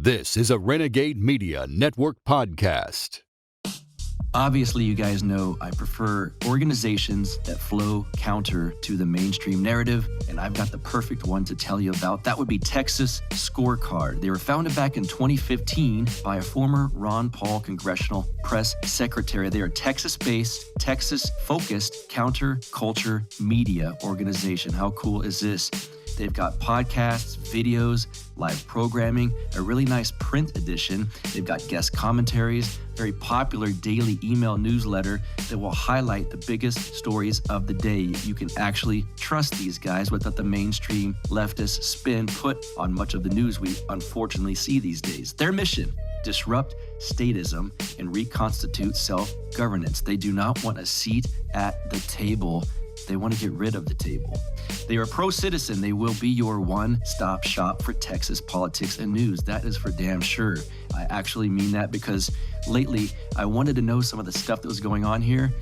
This is a Renegade Media Network podcast. Obviously, you guys know I prefer organizations that flow counter to the mainstream narrative, and I've got the perfect one to tell you about. That would be Texas Scorecard. They were founded back in 2015 by a former Ron Paul congressional press secretary. They are Texas-based, Texas-focused counter-culture media organization. How cool is this? They've got podcasts, videos, live programming, a really nice print edition. They've got guest commentaries, very popular daily email newsletter that will highlight the biggest stories of the day. You can actually trust these guys without the mainstream leftist spin put on much of the news we unfortunately see these days. Their mission: disrupt statism and reconstitute self-governance. They do not want a seat at the table. They want to get rid of the table. They are pro-citizen. They will be your one-stop shop for Texas politics and news. That is for damn sure. I actually mean that because lately I wanted to know some of the stuff that was going on here.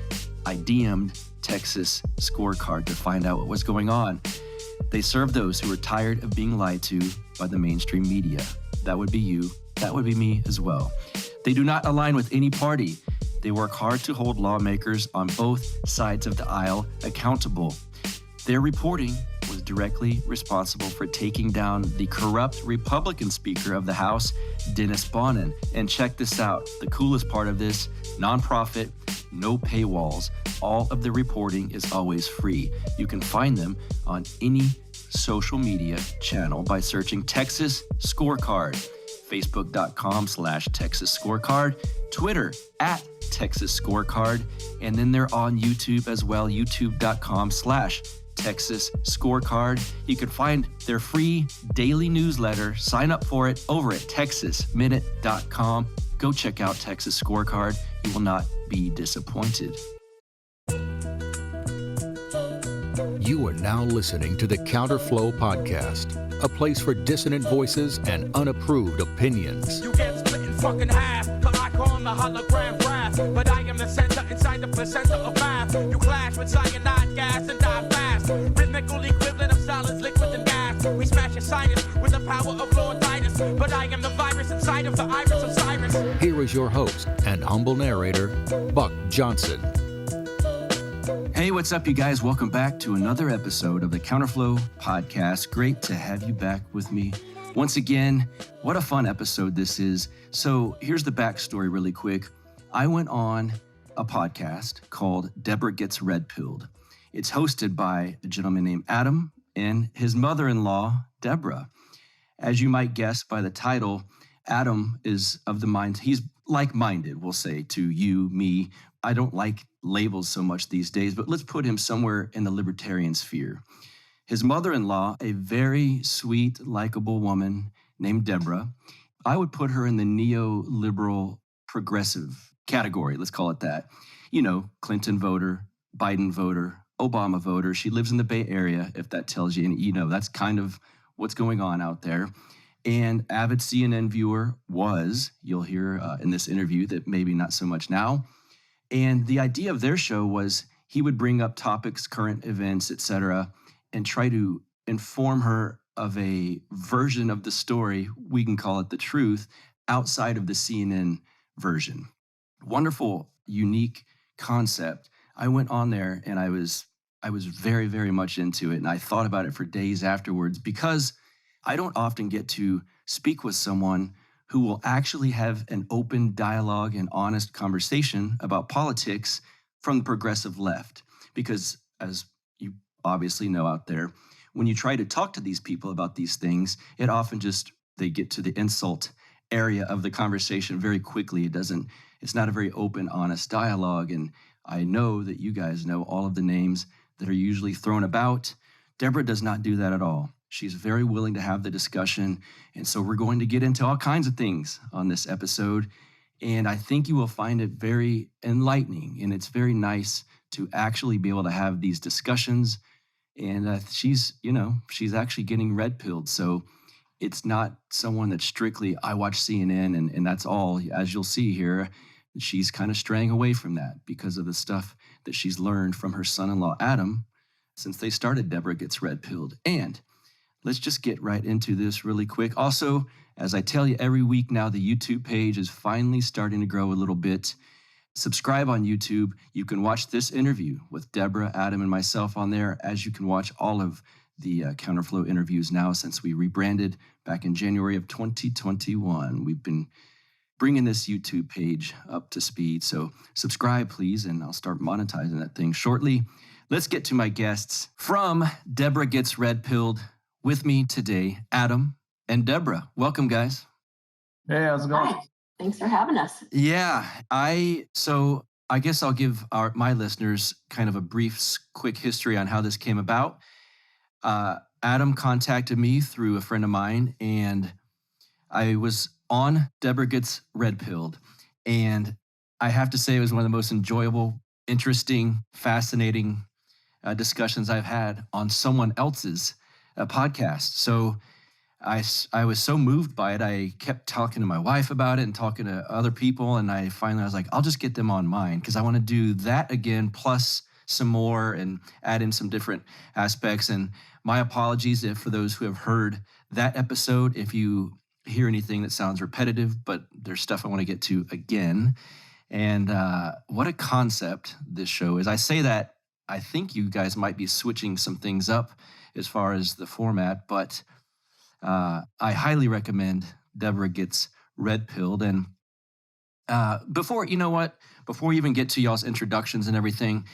I DM'd Texas Scorecard to find out what was going on. They serve those who are tired of being lied to by the mainstream media. That would be you. That would be me as well. They do not align with any party. They work hard to hold lawmakers on both sides of the aisle accountable. Their reporting was directly responsible for taking down the corrupt Republican Speaker of the House, Dennis Bonnen. And check this out, the coolest part of this: nonprofit, no paywalls. All of the reporting is always free. You can find them on any social media channel by searching Texas Scorecard. Facebook.com/Texas Scorecard, Twitter @Texas Scorecard, and then they're on YouTube as well, YouTube.com/Texas Scorecard. You can find their free daily newsletter. Sign up for it over at TexasMinute.com. Go check out Texas Scorecard. You will not be disappointed. You are now listening to the Counterflow Podcast, a place for dissonant voices and unapproved opinions. You get split in fucking half, cause I call him the hologram graph, but I am the center inside the placenta of math. You clash with cyanide gas and die fast. Rhythmical equivalent of solids, liquid and gas. We smash your sinus with the power of Lorditis, but I am the virus inside of the iris of Cyrus. Here is your host and humble narrator, Buck Johnson. Hey, what's up, you guys? Welcome back to another episode of the Counterflow Podcast. Great to have you back with me once again. What a fun episode this is. So here's the backstory really quick. I went on a podcast called Debra Gets Red Pilled. It's hosted by a gentleman named Adam and his mother-in-law, Debra. As you might guess by the title, Adam is of the mind, he's like-minded, we'll say, to you, me. I don't like labels so much these days, but let's put him somewhere in the libertarian sphere. His mother-in-law, a very sweet, likable woman named Debra. I would put her in the neoliberal progressive category, let's call it that. You know, Clinton voter, Biden voter, Obama voter. She lives in the Bay Area, if that tells you. And you know, that's kind of what's going on out there. And avid CNN viewer was, you'll hear in this interview that maybe not so much now. And the idea of their show was he would bring up topics, current events, etc., and try to inform her of a version of the story, we can call it the truth, outside of the CNN version. Wonderful, unique concept. I went on there and I was very, very much into it. And I thought about it for days afterwards because I don't often get to speak with someone who will actually have an open dialogue and honest conversation about politics from the progressive left. Because as you obviously know out there, when you try to talk to these people about these things, it often they get to the insult area of the conversation very quickly. It's not a very open, honest dialogue. And I know that you guys know all of the names that are usually thrown about. Debra does not do that at all. She's very willing to have the discussion. And so we're going to get into all kinds of things on this episode. And I think you will find it very enlightening. And it's very nice to actually be able to have these discussions. And she's actually getting red pilled. So it's not someone that's strictly, I watch CNN and that's all. As you'll see here, she's kind of straying away from that because of the stuff that she's learned from her son-in-law, Adam, since they started Debra Gets Red Pilled. And let's just get right into this really quick. Also, As I tell you every week now, the YouTube page is finally starting to grow a little bit. Subscribe on YouTube. You can watch this interview with Debra, Adam, and myself on there, as you can watch all of the Counterflow interviews now since we rebranded back in January of 2021. We've been bringing this YouTube page up to speed. So subscribe, please, and I'll start monetizing that thing shortly. Let's get to my guests. From Debra Gets Red Pilled, with me today, Adam and Debra. Welcome, guys. Hey, how's it going? Hi. Thanks for having us. Yeah, so I guess I'll give my listeners kind of a brief, quick history on how this came about. Adam contacted me through a friend of mine, and I was on Debra Gets Red Pilled. And I have to say it was one of the most enjoyable, interesting, fascinating discussions I've had on someone else's podcast. So I was so moved by it. I kept talking to my wife about it and talking to other people. And I was like, I'll just get them on mine because I want to do that again, plus some more and add in some different aspects. And my apologies for those who have heard that episode, if you hear anything that sounds repetitive, but there's stuff I want to get to again. And what a concept this show is. I say that I think you guys might be switching some things up as far as the format, but I highly recommend Debra Gets Red Pilled. And before we even get to y'all's introductions and everything,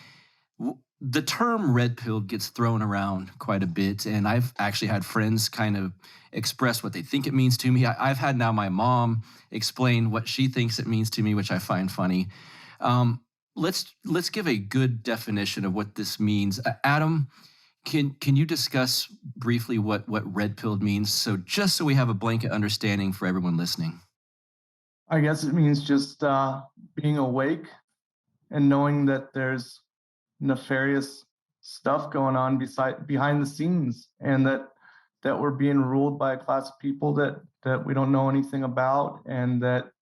the term red pilled gets thrown around quite a bit. And I've actually had friends kind of express what they think it means to me. I've had now my mom explain what she thinks it means to me, which I find funny. Let's give a good definition of what this means. Adam, can you discuss briefly what red pilled means? So just so we have a blanket understanding for everyone listening. I guess it means just being awake and knowing that there's nefarious stuff going on behind the scenes, and that we're being ruled by a class of people that we don't know anything about, and that,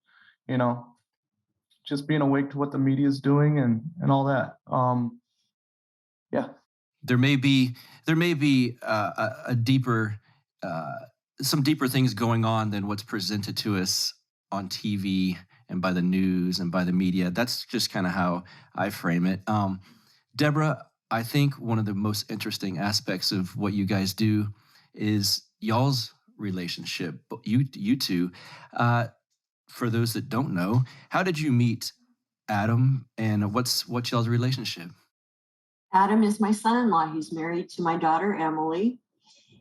just being awake to what the media is doing and all that. Yeah. There may be a deeper, some deeper things going on than what's presented to us on TV and by the news and by the media. That's just kind of how I frame it. Debra, I think one of the most interesting aspects of what you guys do is y'all's relationship. You two. For those that don't know, how did you meet Adam, and what's y'all's relationship? Adam is my son-in-law. He's married to my daughter, Emily.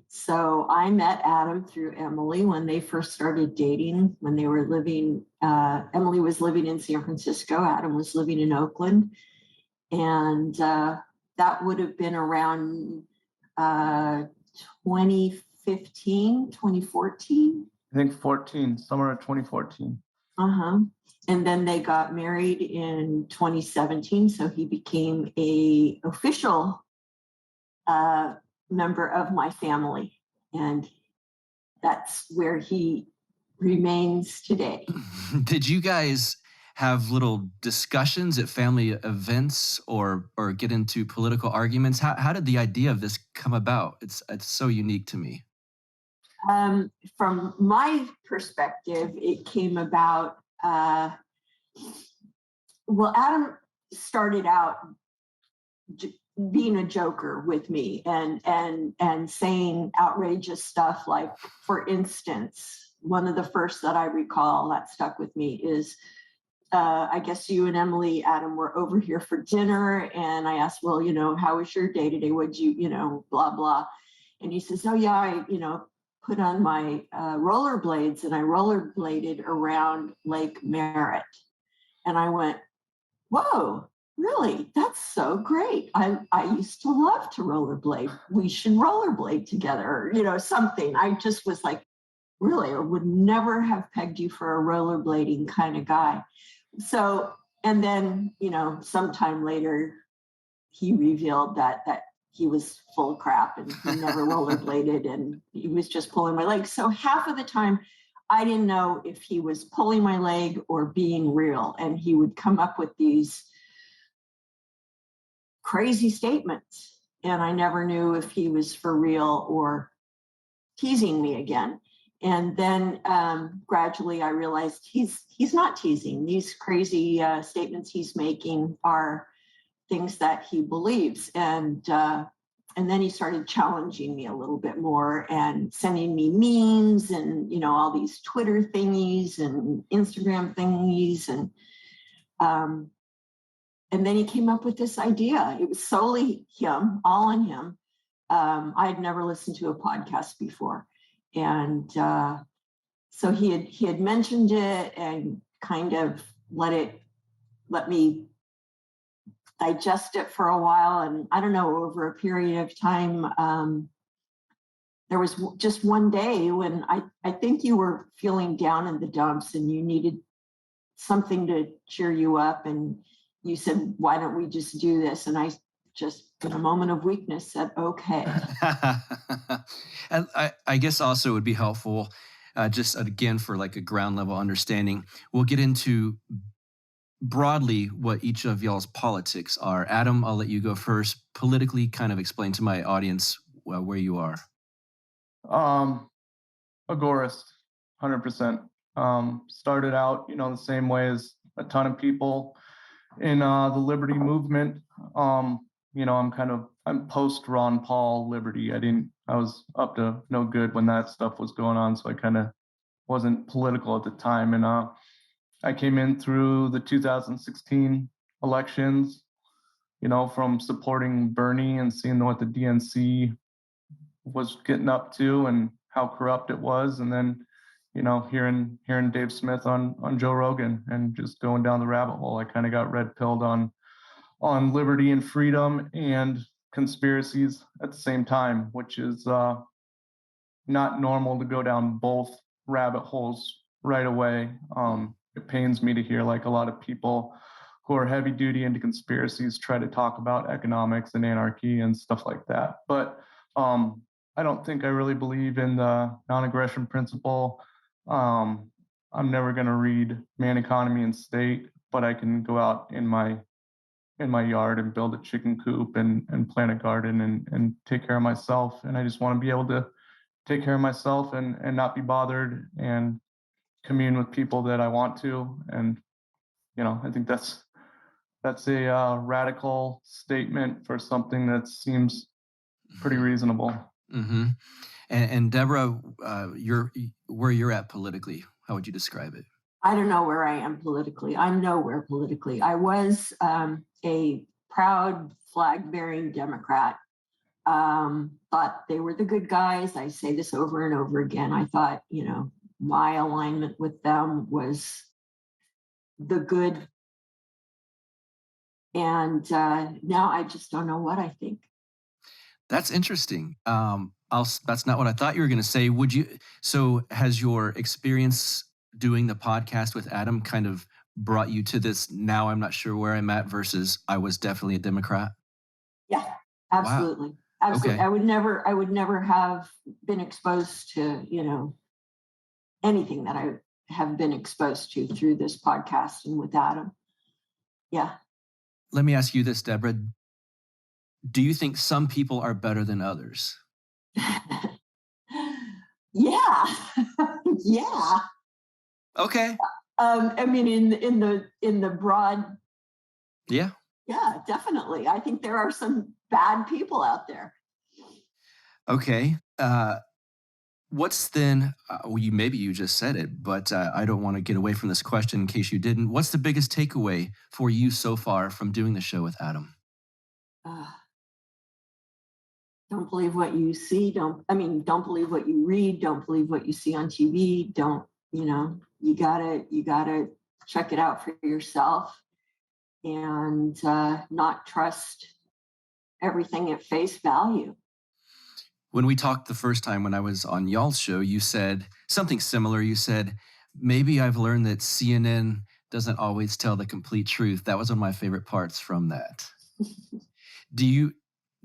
So I met Adam through Emily when they first started dating, when they were living, Emily was living in San Francisco, Adam was living in Oakland. And that would have been around 2015, 2014. I think 14, somewhere in 2014. And then they got married in 2017. So he became a official member of my family. And that's where he remains today. Did you guys have little discussions at family events or get into political arguments? How did the idea of this come about? It's so unique to me. From my perspective, it came about, Adam started out being a joker with me and saying outrageous stuff. Like, for instance, one of the first that I recall that stuck with me is, I guess you and Emily, Adam, were over here for dinner, and I asked, well, how was your day today? Would you, blah, blah. And he says, oh yeah, I, put on my rollerblades and I rollerbladed around Lake Merritt. And I went, whoa, really? That's so great. I used to love to rollerblade. We should rollerblade together, something. I just was like, really, I would never have pegged you for a rollerblading kind of guy. So, and then, sometime later, he revealed that he was full of crap and he never rollerbladed and he was just pulling my leg. So half of the time, I didn't know if he was pulling my leg or being real. And he would come up with these crazy statements. And I never knew if he was for real or teasing me again. And then gradually I realized he's not teasing. These crazy statements he's making are things that he believes. And then he started challenging me a little bit more and sending me memes and, all these Twitter thingies and Instagram thingies. And then he came up with this idea. It was solely him, all on him. I had never listened to a podcast before. And so he had mentioned it and kind of let me digest it for a while. And I don't know, over a period of time, there was just one day when I think you were feeling down in the dumps and you needed something to cheer you up. And you said, why don't we just do this? And I just, in a moment of weakness, said, okay. And I guess also it would be helpful, just again, for like a ground level understanding. We'll get into broadly what each of y'all's politics are. Adam, I'll let you go first. Politically, kind of explain to my audience where you are. Agorist, 100%. Started out, the same way as a ton of people in the liberty movement. I'm post Ron Paul liberty. I was up to no good when that stuff was going on, so I kind of wasn't political at the time. And I came in through the 2016 elections, from supporting Bernie and seeing what the DNC was getting up to and how corrupt it was. And then, hearing Dave Smith on Joe Rogan and just going down the rabbit hole, I kind of got red pilled on liberty and freedom and conspiracies at the same time, which is not normal to go down both rabbit holes right away. It pains me to hear like a lot of people who are heavy duty into conspiracies try to talk about economics and anarchy and stuff like that. But I don't think I really believe in the non-aggression principle. I'm never going to read Man, Economy, and State, but I can go out in my yard and build a chicken coop and plant a garden and take care of myself. And I just want to be able to take care of myself and not be bothered and commune with people that I want to. And, I think that's a radical statement for something that seems pretty reasonable. Mm-hmm. And Debra, where you're at politically, how would you describe it? I don't know where I am politically. I'm nowhere politically. I was a proud flag-bearing Democrat. Thought they were the good guys. I say this over and over again. I thought, my alignment with them was the good. And now I just don't know what I think. That's interesting. That's not what I thought you were going to say. So has your experience doing the podcast with Adam kind of brought you to this, now I'm not sure where I'm at, versus I was definitely a Democrat? Yeah, absolutely. Wow. Absolutely. Okay. I would never have been exposed to, anything that I have been exposed to through this podcast and with Adam. Yeah. Let me ask you this, Debra. Do you think some people are better than others? Yeah. Yeah. Okay. I mean, in the broad. Yeah. Yeah, definitely. I think there are some bad people out there. Okay. What's then, maybe you just said it, but I don't want to get away from this question in case you didn't. What's the biggest takeaway for you so far from doing the show with Adam? Don't believe what you see. Don't believe what you read. Don't believe what you see on TV. You gotta check it out for yourself and not trust everything at face value. When we talked the first time when I was on y'all's show, you said something similar. You said, maybe I've learned that CNN doesn't always tell the complete truth. That was one of my favorite parts from that.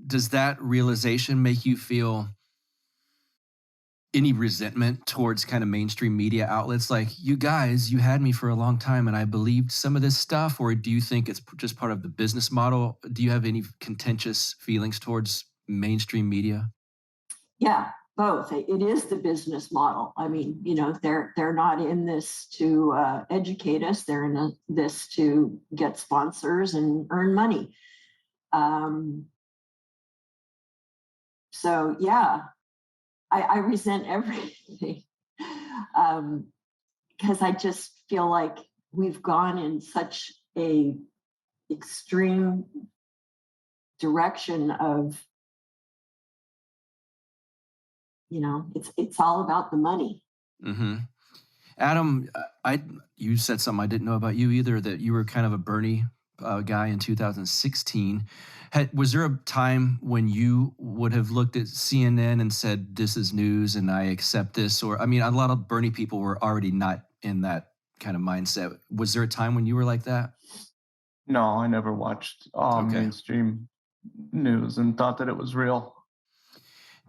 Does that realization make you feel any resentment towards kind of mainstream media outlets? Like, you guys, you had me for a long time and I believed some of this stuff, or do you think it's just part of the business model? Do you have any contentious feelings towards mainstream media? Yeah, both. It is the business model. I mean, they're not in this to educate us. They're in this to get sponsors and earn money. So yeah, I resent everything because I just feel like we've gone in such a extreme direction of, it's all about the money. Mm-hmm. Adam, you said something I didn't know about you either, that you were kind of a Bernie guy in 2016. Was there a time when you would have looked at CNN and said, this is news and I accept this? Or, I mean, a lot of Bernie people were already not in that kind of mindset. Was there a time when you were like that? No, I never watched mainstream news and thought that it was real.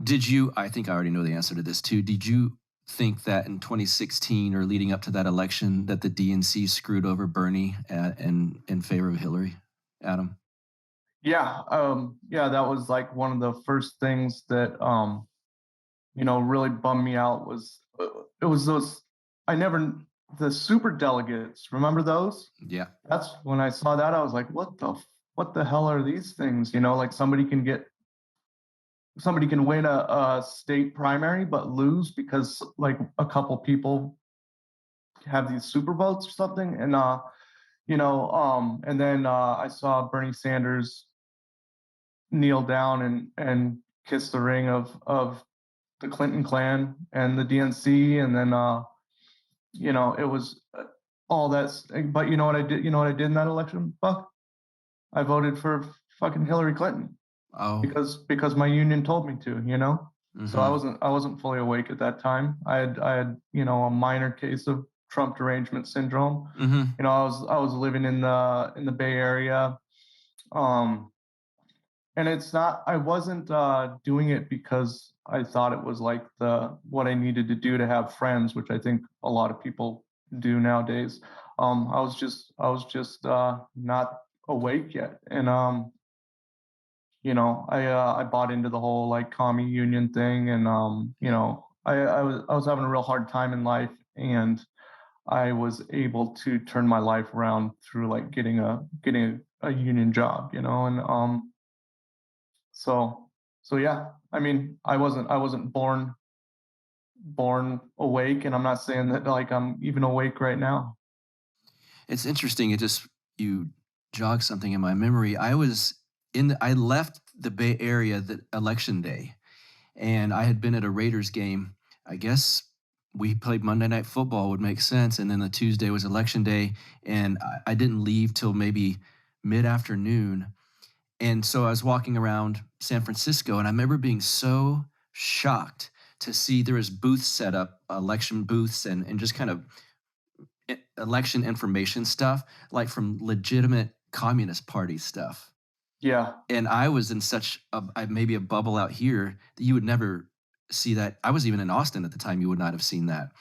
Did you, I think I already know the answer to this too, did you think that in 2016 or leading up to that election that the DNC screwed over Bernie in favor of Hillary, Adam? Yeah, that was like one of the first things that really bummed me out was it was the super delegates. Remember those? Yeah. That's when I saw that, I was like, what the hell are these things? Like somebody can win a state primary but lose because like a couple people have these super votes or something. And and then I saw Bernie Sanders kneel down and kiss the ring of the Clinton clan and the DNC, and then it was all that. But you know what I did? You know what I did in that election, Buck? I voted for fucking Hillary Clinton. Oh. Because my union told me to. Mm-hmm. So I wasn't fully awake at that time. I had a minor case of Trump derangement syndrome. Mm-hmm. I was living in the Bay Area. And I wasn't doing it because I thought it was like what I needed to do to have friends, which I think a lot of people do nowadays. I was just not awake yet. And I bought into the whole like commie union thing, and I was having a real hard time in life, and I was able to turn my life around through like getting a union job, and so yeah. I mean, I wasn't born awake, and I'm not saying that like I'm even awake right now. It's interesting. You jogged something in my memory. I left the Bay Area that election day, and I had been at a Raiders game. I guess we played Monday Night Football would make sense. And then the Tuesday was election day, and I didn't leave till maybe mid-afternoon. And so I was walking around San Francisco, and I remember being so shocked to see there was booths set up, election booths, and just kind of election information stuff, like from legitimate Communist Party stuff. Yeah. And I was in such maybe a bubble out here that you would never see that. I was even in Austin at the time. You would not have seen that.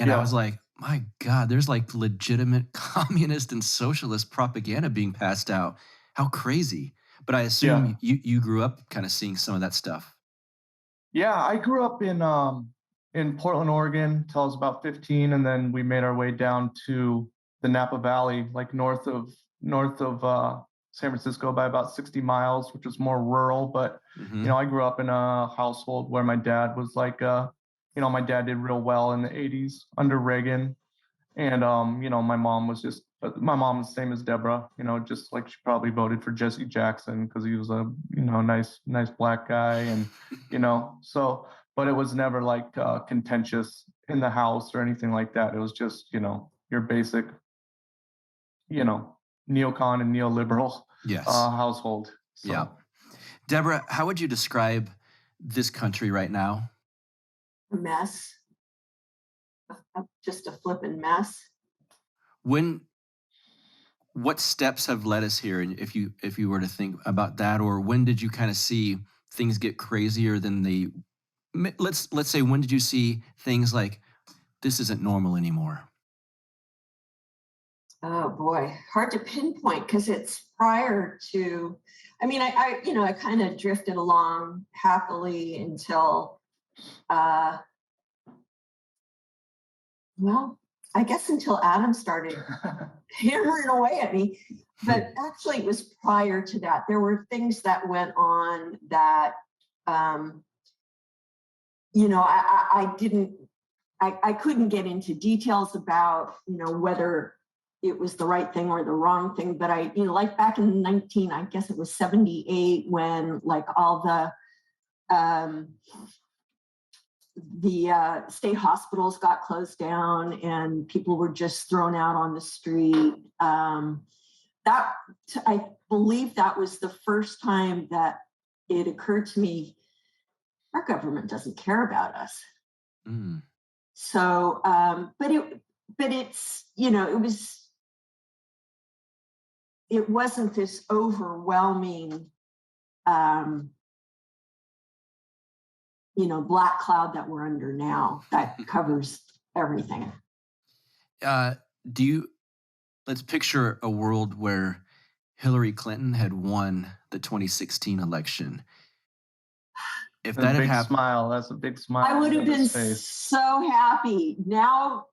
And yeah. I was like, my God, there's like legitimate communist and socialist propaganda being passed out. How crazy. But I assume you grew up kind of seeing some of that stuff. Yeah, I grew up in Portland, Oregon till I was about 15, and then we made our way down to the Napa Valley, like north of San Francisco by about 60 miles, which was more rural. But I grew up in a household where my dad was like, my dad did real well in the 80s under Reagan, and my mom was the same as Debra, just like she probably voted for Jesse Jackson because he was a nice black guy, and so. But it was never like contentious in the house or anything like that. It was just your basic neocon and neoliberal household. So. Yeah. Debra, how would you describe this country right now? A mess. Just a flippin' mess. What steps have led us here? And if you were to think about that, or when did you kind of see things get crazier than they? Let's say, when did you see things like this isn't normal anymore? Oh boy, hard to pinpoint because it's prior to. I mean, I kind of drifted along happily until Well, I guess until Adam started hammering away at me. But actually, it was prior to that. There were things that went on that, I couldn't get into details about, whether it was the right thing or the wrong thing. But like back in I guess it was 78, when like all the state hospitals got closed down and people were just thrown out on the street. I believe that was the first time that it occurred to me, our government doesn't care about us. Mm. So, but it's, it wasn't this overwhelming, black cloud that we're under now that covers everything. Let's picture a world where Hillary Clinton had won the 2016 election. If that had happened, That's a big smile. I would have been so happy now,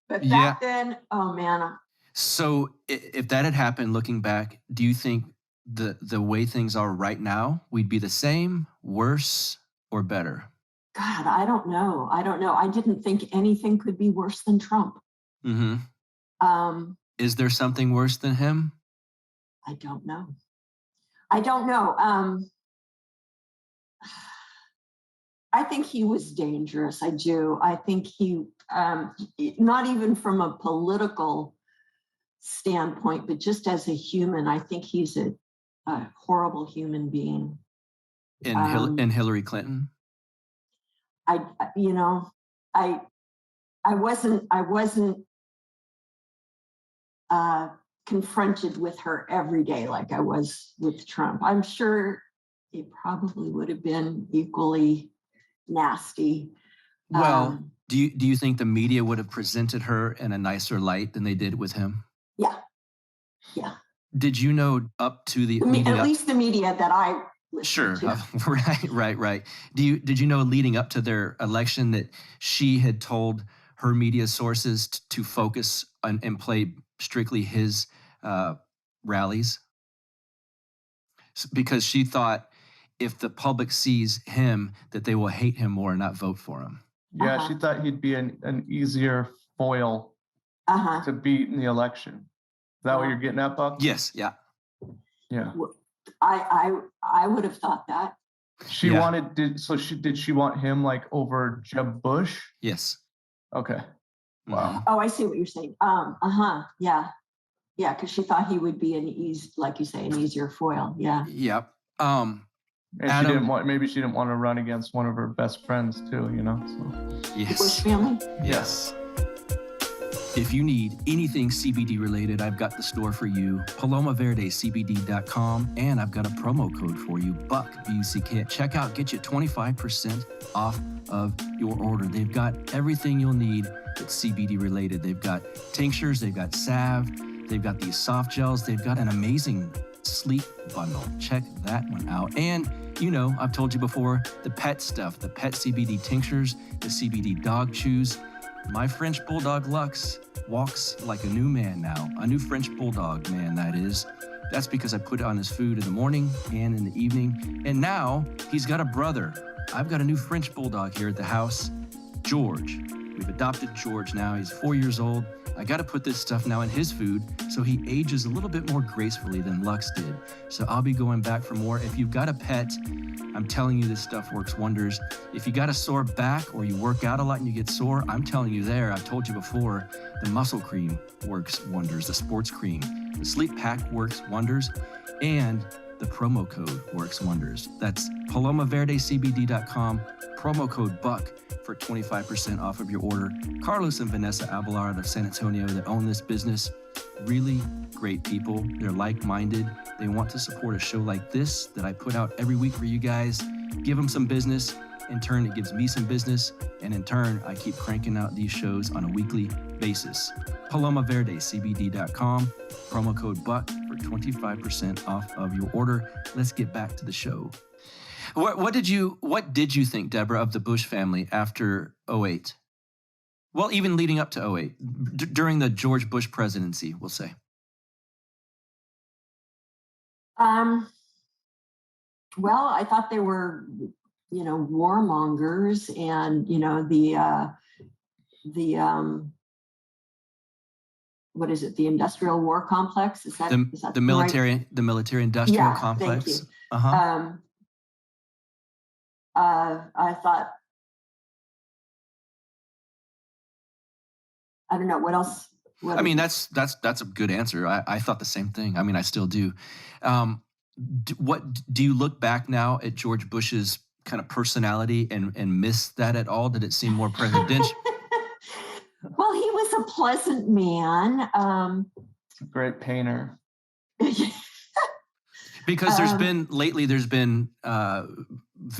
but back then, oh man. So if that had happened, looking back, do you think the way things are right now, we'd be the same, worse, or better? God, I don't know. I didn't think anything could be worse than Trump. Mm-hmm. Is there something worse than him? I don't know. I think he was dangerous. I do. I think he, not even from a political standpoint, but just as a human, I think he's a horrible human being. And Hillary Clinton? I wasn't confronted with her every day like I was with Trump. I'm sure it probably would have been equally nasty. Well, do you think the media would have presented her in a nicer light than they did with him? Yeah. Did you know up to the media? At least the media that I listened Sure. to. Right. Did you know leading up to their election that she had told her media sources to focus on and play strictly his rallies? Because she thought if the public sees him, that they will hate him more and not vote for him. Yeah, she thought he'd be an easier foil to beat in the election. Is that what you're getting at, Buck? Yes, yeah. Yeah. I would have thought that. Did she want him like over Jeb Bush? Yes. Okay. Wow. Oh, I see what you're saying. Yeah. Yeah, because she thought he would be an easier foil. Yeah. Yep. And Adam, she didn't want to run against one of her best friends too, So. Yes. Bush family? Yes. If you need anything CBD related, I've got the store for you, PalomaVerdeCBD.com, and I've got a promo code for you, BUCK, B-U-C-K. Check out, get you 25% off of your order. They've got everything you'll need that's CBD related. They've got tinctures, they've got salve, they've got these soft gels, they've got an amazing sleep bundle. Check that one out. And I've told you before, the pet stuff, the pet CBD tinctures, the CBD dog chews. My French Bulldog Lux walks like a new man now. A new French Bulldog man, that is. That's because I put it on his food in the morning and in the evening. And now he's got a brother. I've got a new French Bulldog here at the house, George. We've adopted George now. He's 4 years old. I got to put this stuff now in his food so he ages a little bit more gracefully than Lux did. So I'll be going back for more. If you've got a pet, I'm telling you this stuff works wonders. If you got a sore back or you work out a lot and you get sore, I'm telling you I've told you before, the muscle cream works wonders, the sports cream. The sleep pack works wonders, and the promo code works wonders. That's PalomaVerdeCBD.com, promo code BUCK for 25% off of your order. Carlos and Vanessa Abelard of San Antonio that own this business, really great people. They're like-minded. They want to support a show like this that I put out every week for you guys. Give them some business. In turn, it gives me some business. And in turn, I keep cranking out these shows on a weekly basis. PalomaVerdeCBD.com, promo code BUCK for 25% off of your order. Let's get back to the show. What did you think, Debra, of the Bush family after 2008? Well, even leading up to 2008, during the George Bush presidency, we'll say. Well, I thought they were, warmongers, and what is it? The industrial war complex? Is that the military right? The military industrial complex? Thank you. Uh-huh. I thought, I don't know what else. I mean, that's a good answer. I thought the same thing. I mean, I still do. What do you look back now at George Bush's kind of personality and miss that at all? Did it seem more presidential? Well, he was a pleasant man. A great painter. Because there's been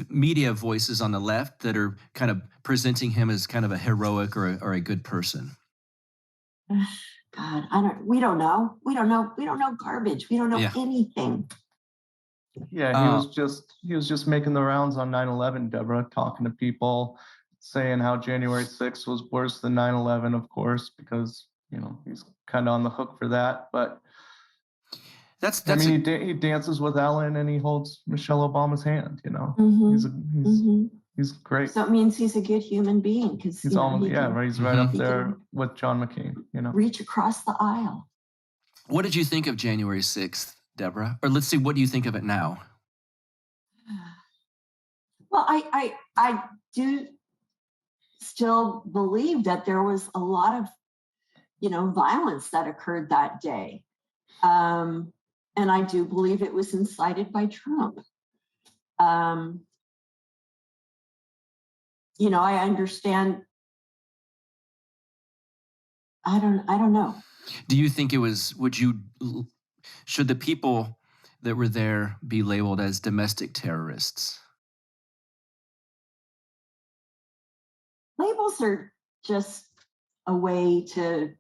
media voices on the left that are kind of presenting him as kind of a heroic or a good person. God, we don't know garbage. We don't know anything. Yeah, he was just making the rounds on 9/11, Debra, talking to people, saying how January 6th was worse than 9/11, of course, because he's kind of on the hook for that. But he dances with Ellen and he holds Michelle Obama's hand. Mm-hmm. He's great. So it means he's a good human being, because he's he's right up there with John McCain. Reach across the aisle. What did you think of January 6th, Debra? Or let's see, what do you think of it now? Well, I do still believe that there was a lot of, violence that occurred that day. And I do believe it was incited by Trump. I understand. I don't know. Do you think should the people that were there be labeled as domestic terrorists? Labels are just a way to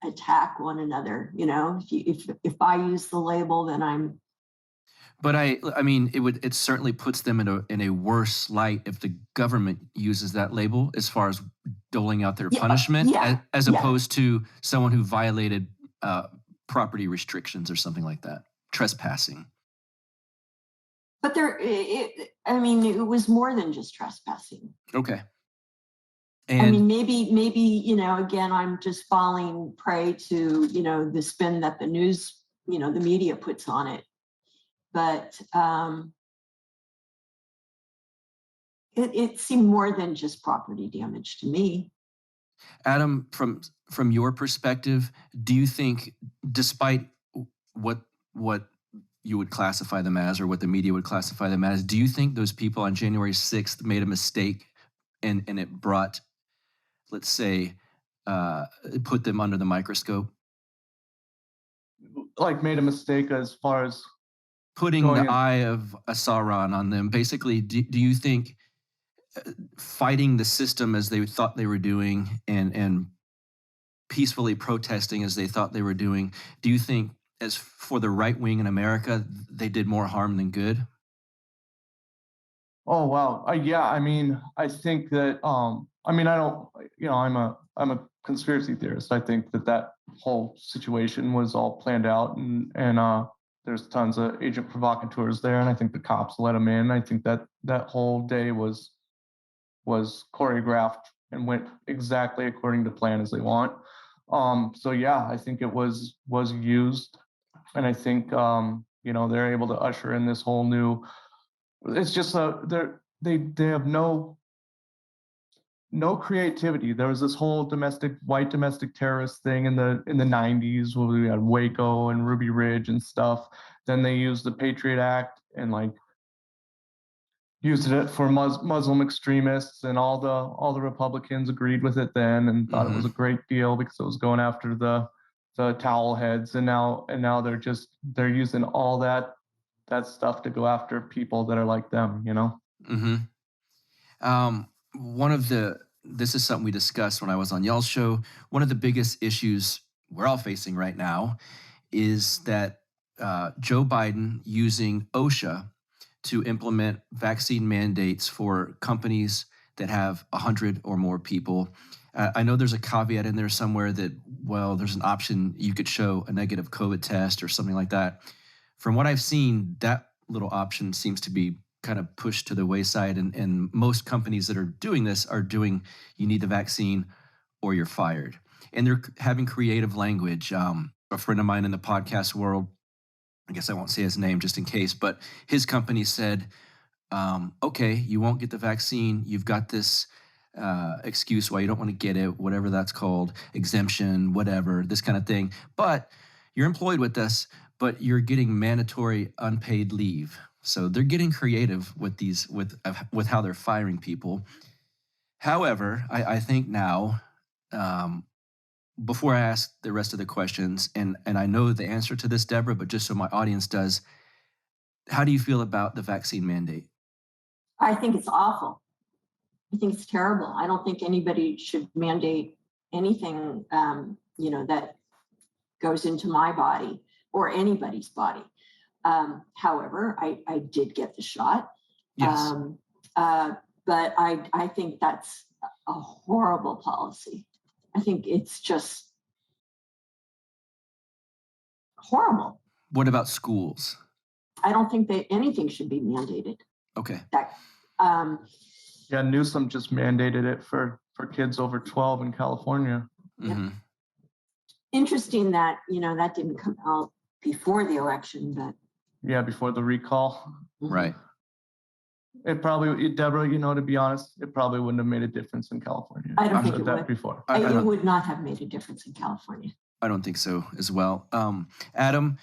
attack one another. If I use the label, then I'm. But I mean, it certainly puts them in a worse light if the government uses that label as far as doling out their punishment, as opposed to someone who violated property restrictions or something like that, trespassing. But it was more than just trespassing. Okay. And maybe again, I'm just falling prey to the spin that the news, the media puts on it. But it seemed more than just property damage to me. Adam, from your perspective, do you think, despite what you would classify them as, or what the media would classify them as, do you think those people on January 6th made a mistake and it brought, let's say, put them under the microscope? Like made a mistake as far as putting the eye of a Sauron on them. Basically, do you think fighting the system as they thought they were doing and peacefully protesting as they thought they were doing, do you think, as for the right wing in America, they did more harm than good? Oh, wow. Yeah, I think that, I'm a conspiracy theorist. I think that whole situation was all planned out, and there's tons of agent provocateurs there, and I think the cops let them in. I think that whole day was choreographed and went exactly according to plan as they want. So yeah, I think it was used, and I think they're able to usher in this whole new. It's just they have no creativity. There was this whole white domestic terrorist thing in the 90s where we had Waco and Ruby Ridge and stuff. Then they used the Patriot Act and used it for Muslim extremists, and all the Republicans agreed with it then and thought it was a great deal because it was going after the towel heads, and now they're using all that stuff to go after people that are like them, This is something we discussed when I was on y'all's show. One of the biggest issues we're all facing right now is that Joe Biden using OSHA to implement vaccine mandates for companies that have 100 or more people. I know there's a caveat in there somewhere that, well, there's an option you could show a negative COVID test or something like that. From what I've seen, that little option seems to be kind of pushed to the wayside. And most companies that are doing this are doing, you need the vaccine or you're fired. And they're having creative language. A friend of mine in the podcast world, I guess I won't say his name just in case, but his company said, okay, you won't get the vaccine. You've got this excuse why you don't want to get it, whatever that's called, exemption, whatever, this kind of thing. But you're employed with us, but you're getting mandatory unpaid leave. So they're getting creative with these, with how they're firing people. However, I think now, before I ask the rest of the questions, and I know the answer to this, Debra, but just so my audience does, how do you feel about the vaccine mandate? I think it's awful. I think it's terrible. I don't think anybody should mandate anything, that goes into my body or anybody's body. However, I did get the shot. Yes. But I think that's a horrible policy. I think it's just horrible. What about schools? I don't think that anything should be mandated. Okay. Yeah, Newsom just mandated it for kids over 12 in California. Mm-hmm. Interesting that, that didn't come out before the election, but. Yeah, before the recall. Right. It probably, Debra, to be honest, it probably wouldn't have made a difference in California. I don't think it would. Before. It would not have made a difference in California. I don't think so as well. Adam,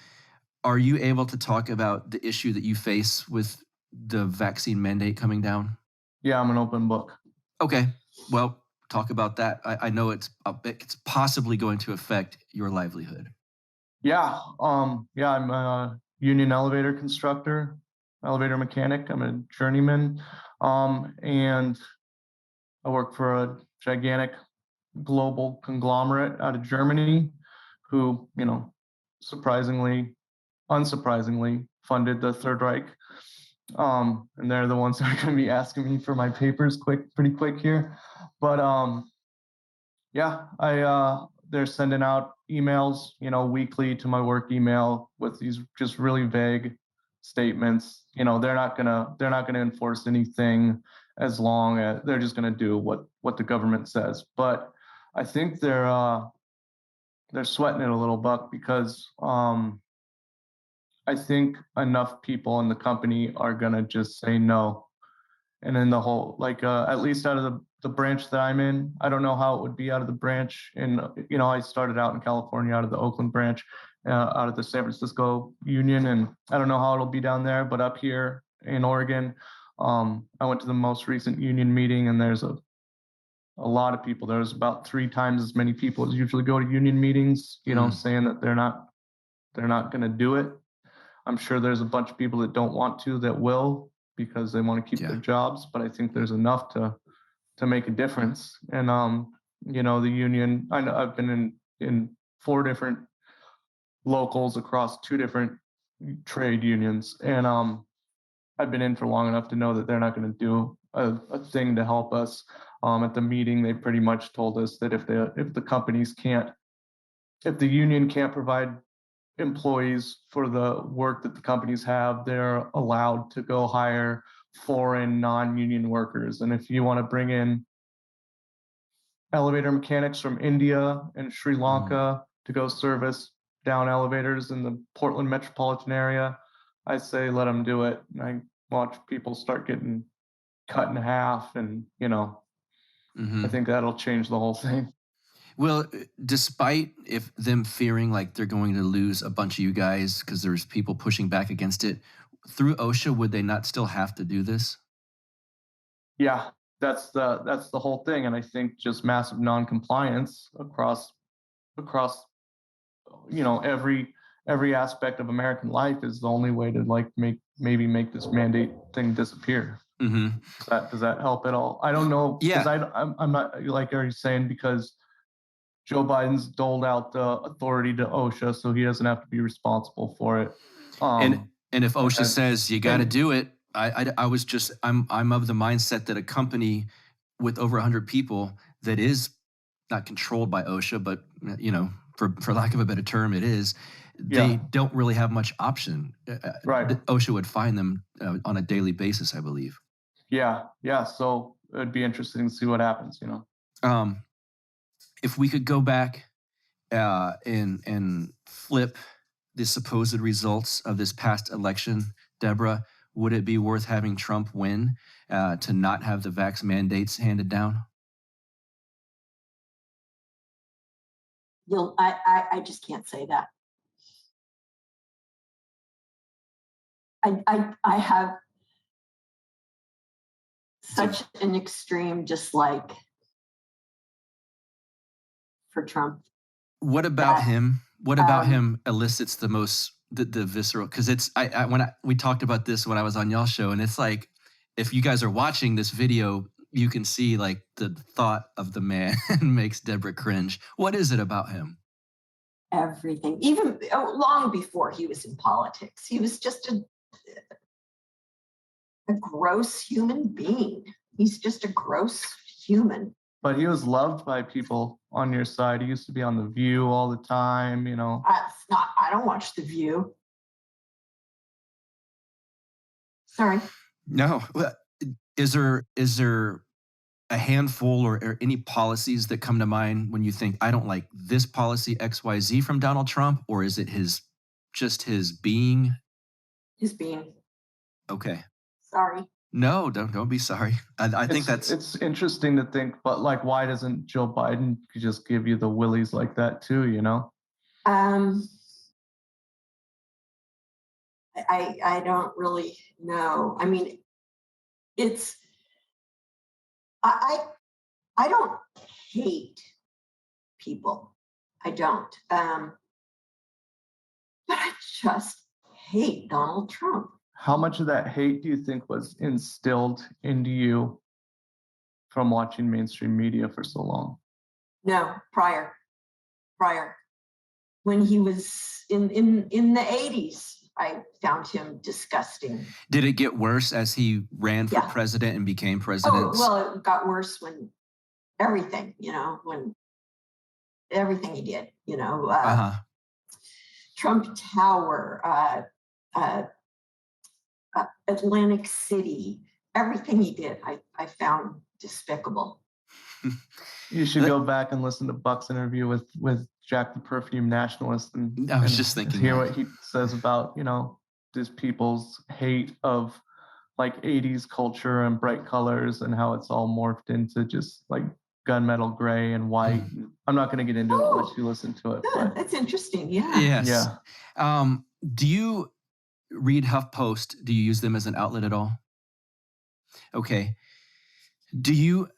are you able to talk about the issue that you face with the vaccine mandate coming down? Yeah, I'm an open book. Okay. Well, talk about that. I know it's possibly going to affect your livelihood. Yeah. I'm a union elevator constructor, elevator mechanic. I'm a journeyman. And I work for a gigantic global conglomerate out of Germany who, unsurprisingly funded the Third Reich. And they're the ones that are going to be asking me for my papers pretty quick here. But they're sending out emails, weekly to my work email with these just really vague statements. They're not gonna enforce anything as long as they're just gonna do what the government says. But I think they're sweating it a little, Buck, because I think enough people in the company are gonna just say no. And then the whole, at least out of the branch that I'm in, I don't know how it would be out of the branch. And, I started out in California out of the Oakland branch, out of the San Francisco union. And I don't know how it'll be down there, but up here in Oregon, I went to the most recent union meeting, and there's a lot of people. There's about 3 times as many people as usually go to union meetings, saying that they're not going to do it. I'm sure there's a bunch of people that don't want to, that will, because they want to keep their jobs. But I think there's enough to make a difference. And, the union, I know I've been in 4 different locals across 2 different trade unions. And I've been in for long enough to know that they're not going to do a thing to help us. At the meeting, they pretty much told us that if the union can't provide employees for the work that the companies have, they're allowed to go hire foreign non-union workers. And if you want to bring in elevator mechanics from India and Sri Lanka to go service down elevators in the Portland metropolitan area, I say let them do it. And I watch people start getting cut in half, and I think that'll change the whole thing. Well, despite if them fearing like they're going to lose a bunch of you guys because there's people pushing back against it, through OSHA, would they not still have to do this? Yeah, that's the whole thing. And I think just massive non-compliance across every aspect of American life is the only way to make this mandate thing disappear. Mm-hmm. Does that help at all? I don't know. Yeah. I'm not, like you're saying, because Joe Biden's doled out the authority to OSHA, so he doesn't have to be responsible for it. And if OSHA says you got to do it, I'm of the mindset that a company with over 100 people that is not controlled by OSHA, but for lack of a better term, it is. They don't really have much option. Right. OSHA would find them on a daily basis, I believe. Yeah. So it'd be interesting to see what happens. If we could go back and flip the supposed results of this past election, Debra, would it be worth having Trump win to not have the vax mandates handed down? I just can't say that. I have such an extreme dislike for Trump. What about him? What about him elicits the most the visceral? Because it's we talked about this when I was on y'all's show, and it's like if you guys are watching this video, you can see like the thought of the man makes Debra cringe. What is it about him? Everything, even long before he was in politics, he was just a gross human being. He's just a gross human. But he was loved by people on your side. He used to be on The View all the time, I don't watch The View. Sorry. No. Is there a handful or any policies that come to mind when you think, I don't like this policy XYZ from Donald Trump? Or is it just his being? His being. Okay. Sorry. No, don't be sorry. I think it's interesting to think, but like, why doesn't Joe Biden just give you the willies like that too? I don't really know. I mean, I don't hate people. I don't. But I just hate Donald Trump. How much of that hate do you think was instilled into you from watching mainstream media for so long? No, prior. When he was in the 80s, I found him disgusting. Did it get worse as he ran for president and became president? Oh, well, it got worse when everything he did, Trump Tower, Atlantic City, everything he did, I found despicable. You should go back and listen to Buck's interview with Jack the Perfume Nationalist, and I was just thinking, hear what he says about these people's hate of like 80s culture and bright colors and how it's all morphed into just like gunmetal gray and white. I'm not going to get into it unless you listen to it. But that's interesting. Yeah. Yes. Yeah. Do you read HuffPost? Do you use them as an outlet at all? Okay.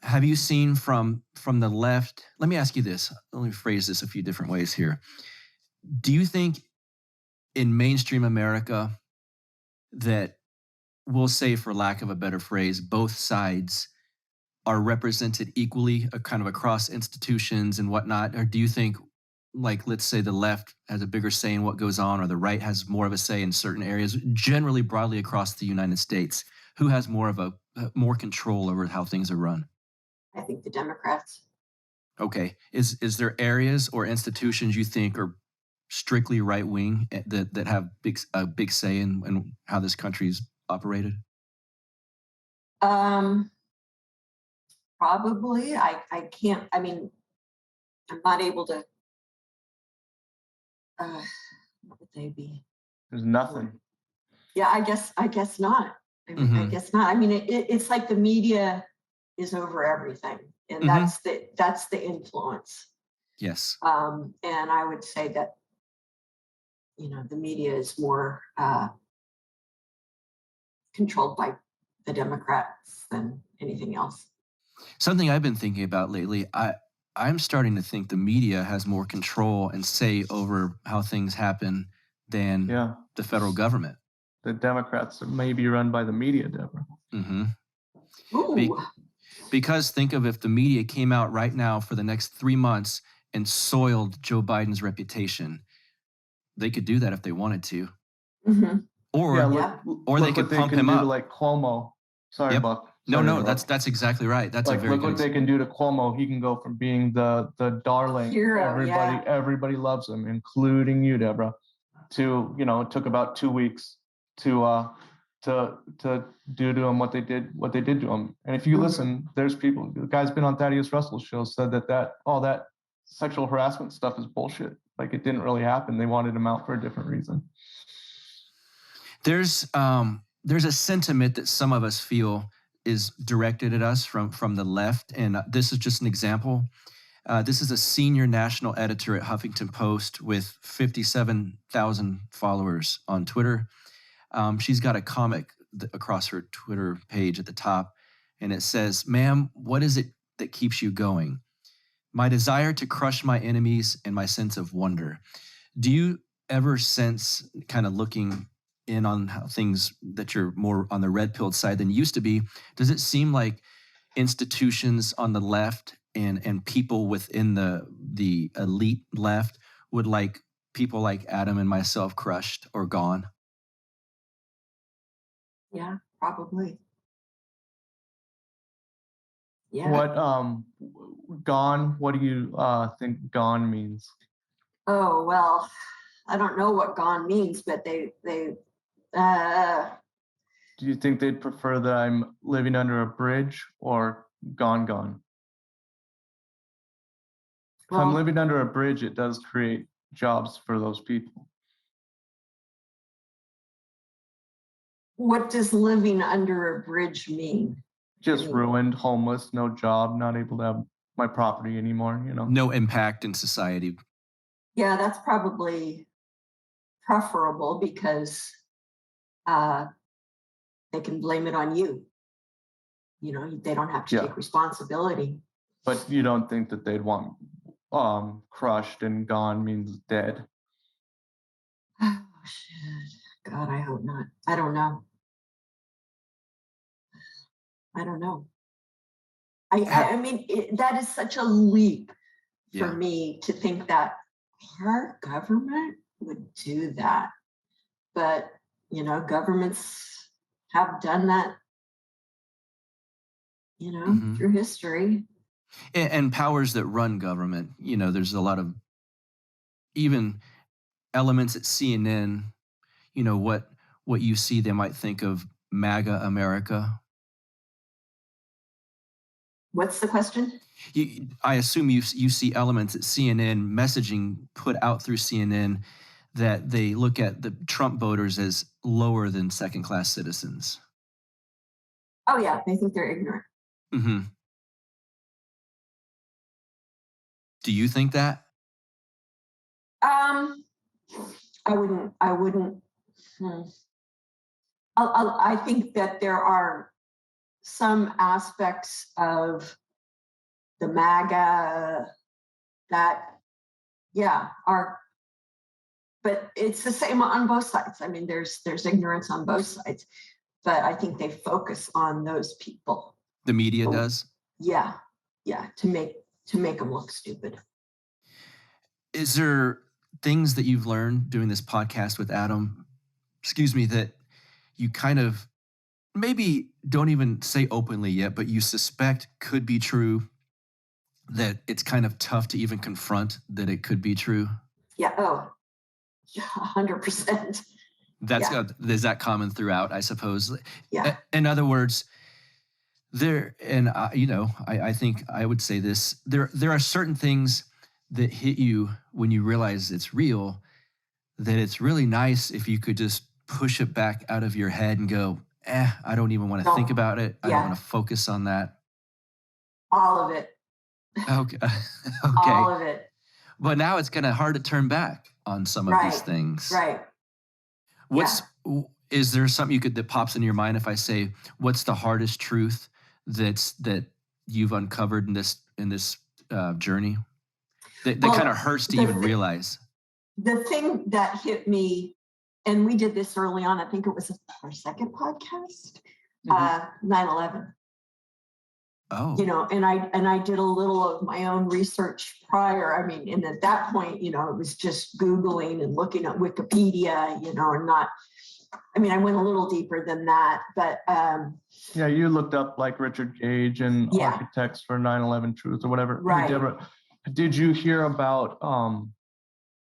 Have you seen from the left? Let me ask you this. Let me phrase this a few different ways here. Do you think in mainstream America that, we'll say for lack of a better phrase, both sides are represented equally kind of across institutions and whatnot? Or do you think, like, let's say the left has a bigger say in what goes on, or the right has more of a say in certain areas, generally broadly across the United States? Who has more control over how things are run? I think the Democrats. Okay. Is there areas or institutions you think are strictly right wing that have a big say in how this country's operated? Probably. I can't. I mean, I'm not able to. What would they be? There's nothing. Yeah, I guess not. I guess not. I mean, it's like the media is over everything, and that's the influence. Yes. And I would say that the media is more controlled by the Democrats than anything else. Something I've been thinking about lately, I'm starting to think the media has more control and say over how things happen than the federal government. The Democrats may be run by the media, Debra. Because think of if the media came out right now for the next 3 months and soiled Joe Biden's reputation. They could do that if they wanted to. Or or they could pump him do up. To like Cuomo. Sorry, Yep. Buck. No, that's exactly right. That's like, a very look good what they can do to Cuomo. He can go from being the darling, hero, everybody loves him, including you, Deborah, to, you know, it took about 2 weeks to do to him what they did to him. And if you listen, there's people, the guy's been on Thaddeus Russell's show, said that all that sexual harassment stuff is bullshit. Like, it didn't really happen. They wanted him out for a different reason. There's a sentiment that some of us feel is directed at us from the left, and this is just an example. This is a senior national editor at Huffington Post with 57,000 followers on Twitter. She's got a comic across her Twitter page at the top, and it says, "Ma'am, what is it that keeps you going? My desire to crush my enemies and my sense of wonder." Do you ever sense, kind of looking in on how things, that you're more on the red pilled side than you used to be, does it seem like institutions on the left and people within the elite left would like people like Adam and myself crushed or gone? Yeah, probably. Yeah. What gone? What do you think gone means? Oh, well, I don't know what gone means, but they Do you think they'd prefer that I'm living under a bridge or gone? If I'm living under a bridge, it does create jobs for those people. What does living under a bridge mean? Just ruined, homeless, no job, not able to have my property anymore, you know. No impact in society. Yeah, that's probably preferable because they can blame it on you. You know, they don't have to take responsibility. But you don't think that they'd want crushed and gone means dead? Oh, shit. God, I hope not. I don't know. I mean, that is such a leap for me to think that our government would do that. But, you know, governments have done that, you know, through history. And powers that run government, you know, there's a lot of even elements at CNN, you know, what you see, they might think of MAGA America. What's the question? I assume you see elements at CNN, messaging put out through CNN, that they look at the Trump voters as lower than second-class citizens. Oh, yeah, they think they're ignorant. Mm-hmm. Do you think that? I wouldn't. I think that there are some aspects of the MAGA that, are, but it's the same on both sides. I mean, there's ignorance on both sides, but I think they focus on those people. The media does? Yeah, to make them look stupid. Is there things that you've learned doing this podcast with Adam, that you kind of maybe don't even say openly yet, but you suspect could be true, that it's kind of tough to even confront that it could be true? Yeah. Oh, 100%. Is that common throughout, I suppose? Yeah. In other words, I think I would say this, there are certain things that hit you when you realize it's real, that it's really nice if you could just push it back out of your head and go, I don't even want to think about it. I don't want to focus on that. All of it. Okay. All of it. But now it's kind of hard to turn back on some of these things. Right. Is there something that pops in your mind if I say, what's the hardest truth that you've uncovered in this journey that kind of hurts to even realize? The thing that hit me, and we did this early on, I think it was our second podcast, 9/11. Oh. You know, and I did a little of my own research prior. I mean, and at that point, you know, it was just Googling and looking at Wikipedia, you know, and not I mean, I went a little deeper than that, but yeah, you looked up like Richard Gage and Yeah. Architects for 9/11 Truth or whatever. Hey, Right. Debra, did you hear about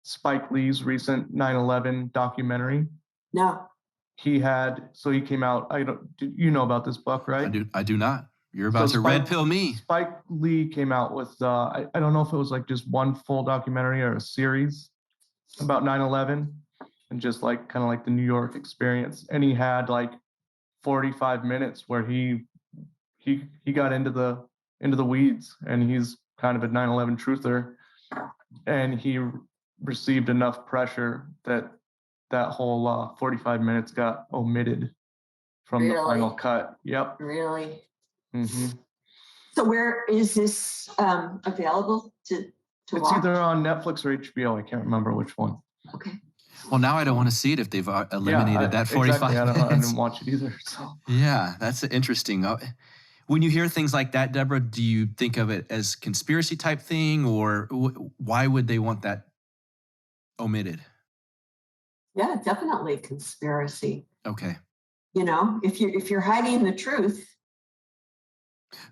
Spike Lee's recent 9/11 documentary? no. He came out. You know about this book, right? I do not. You're about to red pill me. Spike Lee came out with, I don't know if it was like just one full documentary or a series about 9/11 and just like kind of like the New York experience. And he had like 45 minutes where he got into the weeds, and he's kind of a 9/11 truther, and he received enough pressure that whole 45 minutes got omitted from the final cut. Yep. Really? Mm-hmm. So where is this available to It's watch? either on Netflix or HBO. I can't remember which one. Okay. Well, now I don't want to see it if they've eliminated that 45 exactly. I minutes. didn't watch it either. So. Yeah, that's interesting. When you hear things like that, Debra, do you think of it as conspiracy type thing, or why would they want that omitted? Yeah, definitely conspiracy. Okay. You know, if you're hiding the truth,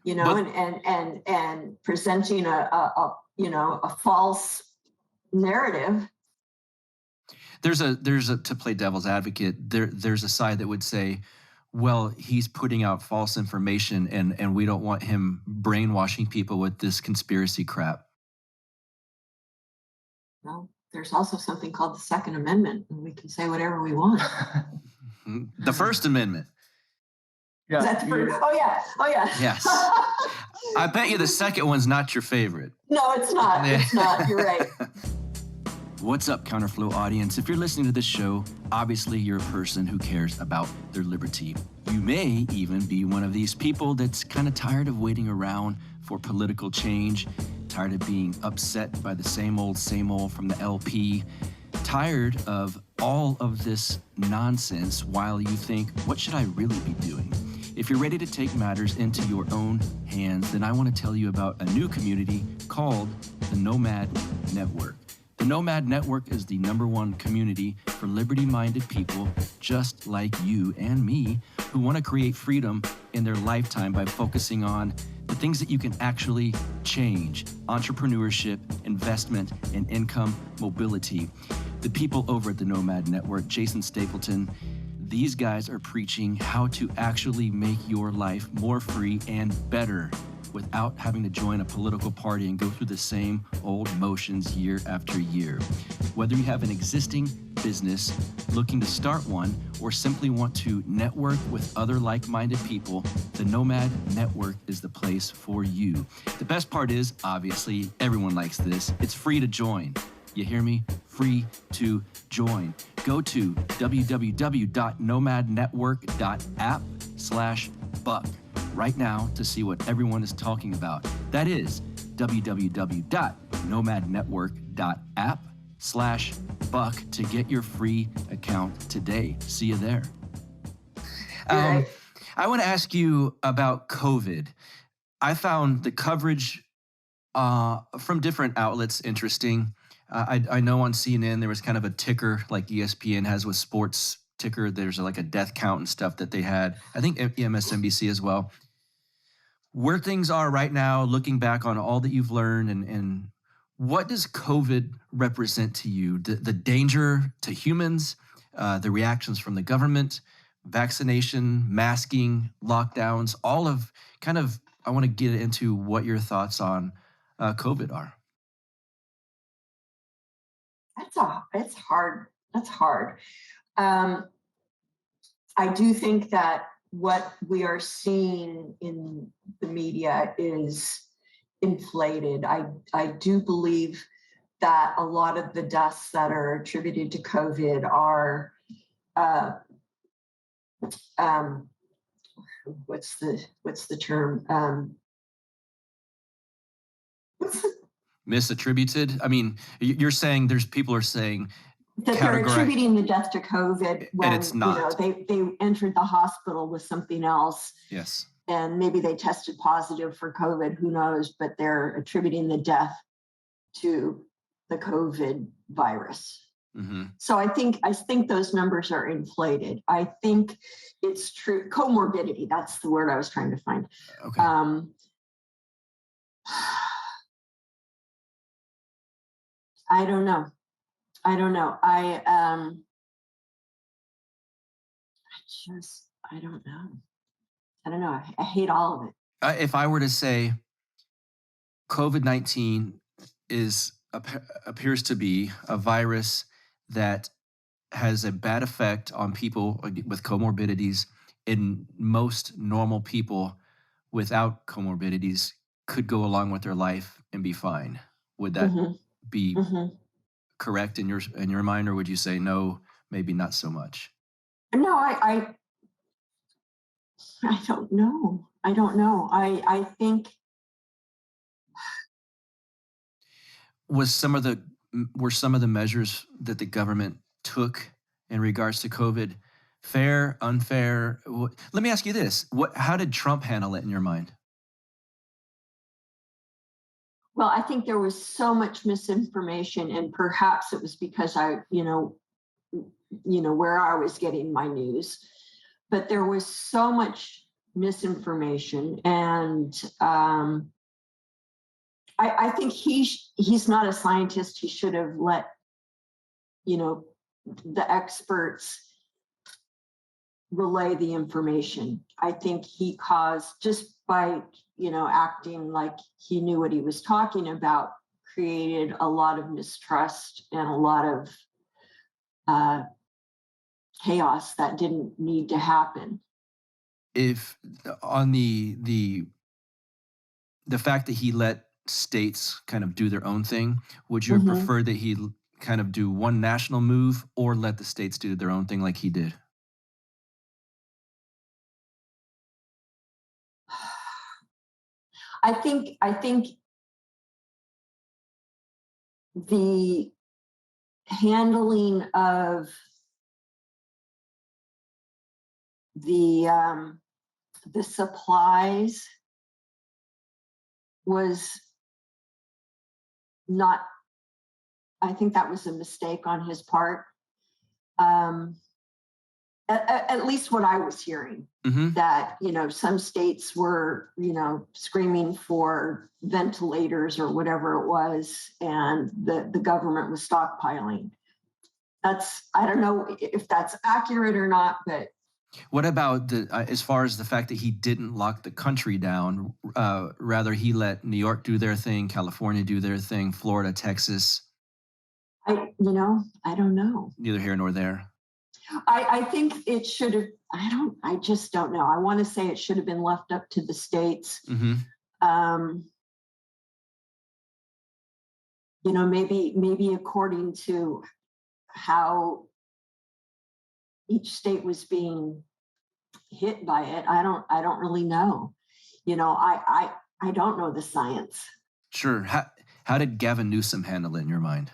you know, and presenting a false narrative. There's a to play devil's advocate, there's a side that would say, well, he's putting out false information and we don't want him brainwashing people with this conspiracy crap. Well, there's also something called the Second Amendment, and we can say whatever we want. The First Amendment. Yeah. That's oh yeah. Yes. I bet you the second one's not your favorite. No, it's not. It's not. You're right. What's up, Counterflow audience? If you're listening to this show, obviously you're a person who cares about their liberty. You may even be one of these people that's kind of tired of waiting around for political change, tired of being upset by the same old from the LP, tired of all of this nonsense while you think, what should I really be doing? If you're ready to take matters into your own hands, then I want to tell you about a new community called the Nomad Network. The Nomad Network is the #1 community for liberty-minded people just like you and me who want to create freedom in their lifetime by focusing on the things that you can actually change: entrepreneurship, investment, and income mobility. The people over at the Nomad Network, Jason Stapleton, these guys are preaching how to actually make your life more free and better without having to join a political party and go through the same old motions year after year. Whether you have an existing business, looking to start one, or simply want to network with other like-minded people, the Nomad Network is the place for you. The best part is, obviously, everyone likes this, it's free to join. You hear me? Free to join. Go to www.nomadnetwork.app/buck right now to see what everyone is talking about. That is www.nomadnetwork.app/buck to get your free account today. See you there. I want to ask you about COVID. I found the coverage from different outlets interesting. I know on CNN there was kind of a ticker like ESPN has with sports ticker. There's like a death count and stuff that they had. I think MSNBC as well. Where things are right now, looking back on all that you've learned, and what does COVID represent to you? The danger to humans, the reactions from the government, vaccination, masking, lockdowns, all of kind of, I want to get into what your thoughts on COVID are. It's hard. That's hard. I do think that what we are seeing in the media is inflated. I do believe that a lot of the deaths that are attributed to COVID are what's the term? Misattributed? I mean, you're saying people are saying that they're attributing the death to COVID when and it's not. They entered the hospital with something else. Yes. And maybe they tested positive for COVID, who knows, but they're attributing the death to the COVID virus. So I think those numbers are inflated. I think it's true. Comorbidity, that's the word I was trying to find. Okay. I don't know. I don't know. I don't know. I hate all of it. If I were to say COVID-19 appears to be a virus that has a bad effect on people with comorbidities, and most normal people without comorbidities could go along with their life and be fine. Would that be correct in your mind, or would you say no, maybe not so much? No, I don't know. I think were some of the measures that the government took in regards to COVID fair, unfair? Let me ask you this: how did Trump handle it in your mind? Well, I think there was so much misinformation, and perhaps it was because where I was getting my news, but there was so much misinformation, and I think he's not a scientist. He should have let the experts relay the information. I think he caused, just by acting like he knew what he was talking about, created a lot of mistrust and a lot of chaos that didn't need to happen. If on the fact that he let states kind of do their own thing, would you have preferred that he kind of do one national move, or let the states do their own thing like he did? I think the handling of the supplies was not, I think that was a mistake on his part. At least what I was hearing, that, some states were, screaming for ventilators or whatever it was, and the government was stockpiling. I don't know if that's accurate or not, but. What about as far as the fact that he didn't lock the country down, rather he let New York do their thing, California do their thing, Florida, Texas? I don't know. Neither here nor there. I think it should have, I just don't know. I want to say it should have been left up to the states. Maybe according to how each state was being hit by it. I don't really know. I don't know the science. Sure. How did Gavin Newsom handle it in your mind?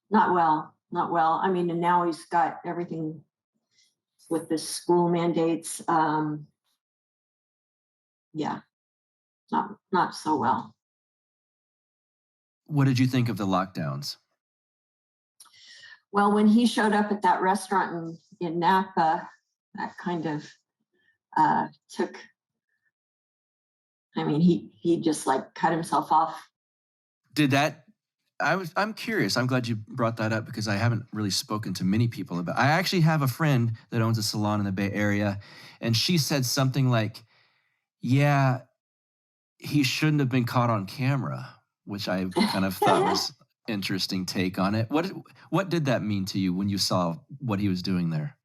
Not well. I mean, and now he's got everything with the school mandates. Not so well. What did you think of the lockdowns? Well, when he showed up at that restaurant in Napa, that kind of took, he just like cut himself off. Did that, I'm curious. I'm glad you brought that up, because I haven't really spoken to many people about it. I actually have a friend that owns a salon in the Bay Area, and she said something like, yeah, he shouldn't have been caught on camera, which I kind of thought was interesting take on it. What did that mean to you when you saw what he was doing there?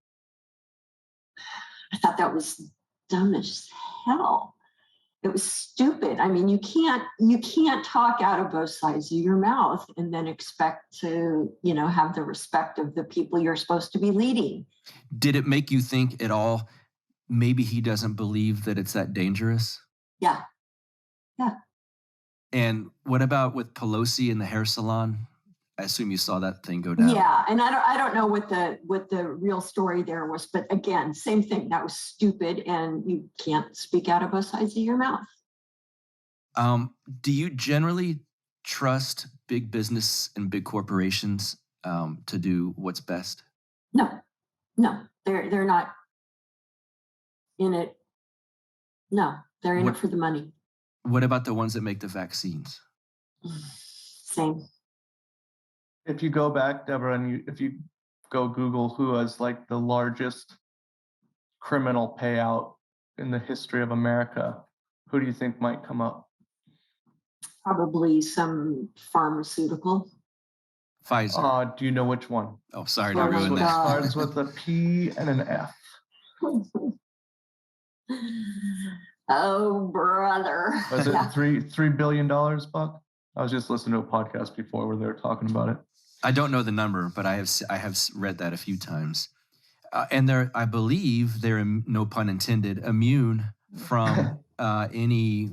I thought that was dumb as hell. It was stupid. I mean, you can't talk out of both sides of your mouth and then expect to, have the respect of the people you're supposed to be leading. Did it make you think at all, maybe he doesn't believe that it's that dangerous? Yeah. And what about with Pelosi in the hair salon? I assume you saw that thing go down. Yeah, and I don't know what the real story there was, but again, same thing. That was stupid, and you can't speak out of both sides of your mouth. Do you generally trust big business and big corporations to do what's best? No, they're not in it. No, they're in it for the money. What about the ones that make the vaccines? Same. If you go back, Deborah, and if you go Google who has like the largest criminal payout in the history of America, who do you think might come up? Probably some pharmaceutical. Pfizer. Do you know which one? Oh, sorry to ruin that. Starts with a P and an F. Oh, brother. Was it $3 billion, Buck? I was just listening to a podcast before where they were talking about it. I don't know the number, but I have read that a few times. And I believe they're, no pun intended, immune from any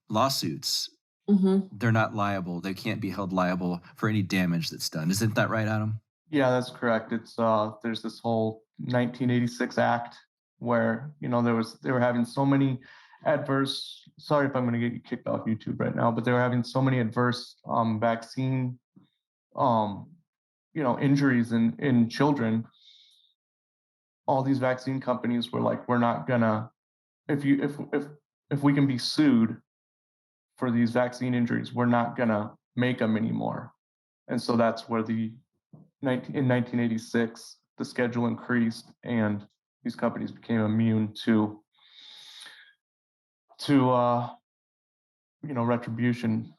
lawsuits. Mm-hmm. They're not liable. They can't be held liable for any damage that's done. Isn't that right, Adam? Yeah, that's correct. It's there's this whole 1986 Act where, you know, they were having so many adverse. Sorry if I'm going to get you kicked off YouTube right now, but they were having so many adverse vaccine, injuries in children. All these vaccine companies were like, we're not gonna, if we can be sued for these vaccine injuries, we're not gonna make them anymore. And so that's where in 1986, the schedule increased and these companies became immune to retribution,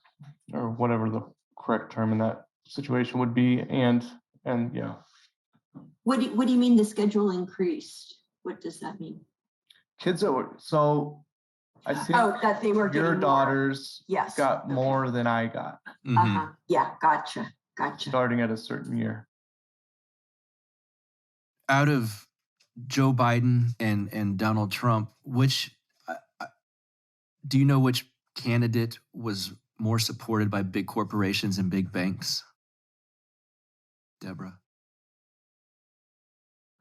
or whatever the correct term in that situation would be. And yeah. What do you mean the schedule increased? What does that mean? Kids that were, so I think that they were your daughters got okay. more than I got. Uh-huh. Yeah, gotcha. Starting at a certain year. Out of Joe Biden and Donald Trump, which do you know which candidate was more supported by big corporations and big banks? Deborah?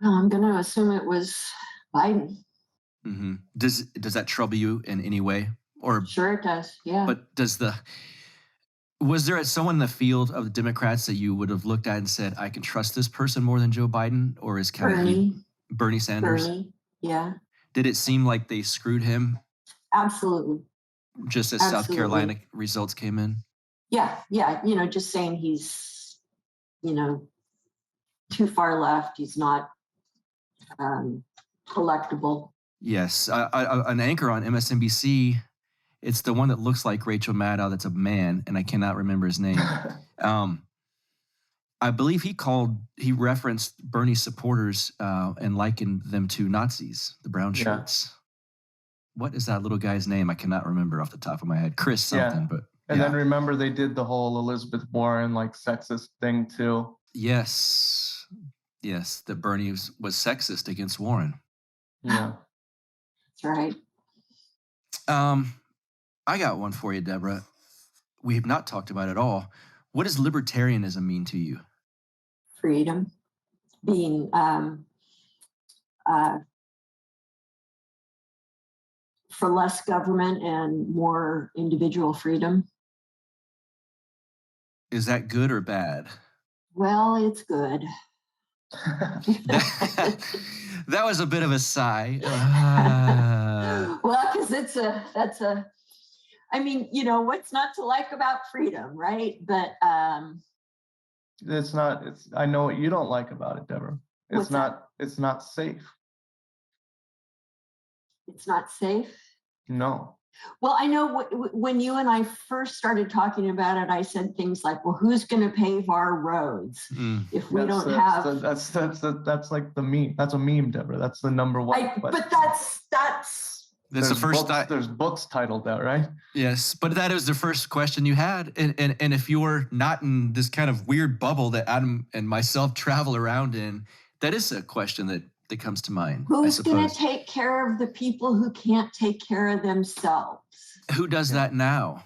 Well, I'm going to assume it was Biden. Mm-hmm. Does that trouble you in any way? Or sure it does, yeah. But was there someone in the field of the Democrats that you would have looked at and said, I can trust this person more than Joe Biden? Or is Bernie Sanders? Bernie, yeah. Did it seem like they screwed him? Absolutely. Just as South Carolina results came in? Yeah. Just saying he's, too far left. He's not electable. Yes. An anchor on MSNBC, it's the one that looks like Rachel Maddow that's a man, and I cannot remember his name. I believe he referenced Bernie supporters and likened them to Nazis, the brown shirts. What is that little guy's name? I cannot remember off the top of my head. Chris something, but and then remember they did the whole Elizabeth Warren sexist thing too. Yes, that Bernie was sexist against Warren. Yeah, that's right. I got one for you, Deborah. We have not talked about it at all. What does libertarianism mean to you? Freedom, being for less government and more individual freedom. Is that good or bad? Well, it's good. That was a bit of a sigh. Well, because what's not to like about freedom, right? But I know what you don't like about it, Deborah. It's not safe. It's not safe? No. Well, I know when you and I first started talking about it, I said things like, well, who's going to pave our roads if we don't have... That's like the meme. That's a meme, Deborah. That's the number one. But that's the first... There's books titled that, right? Yes, but that was the first question you had. And if you're not in this kind of weird bubble that Adam and myself travel around in, that is a question that comes to mind. Who's going to take care of the people who can't take care of themselves? Who does that now?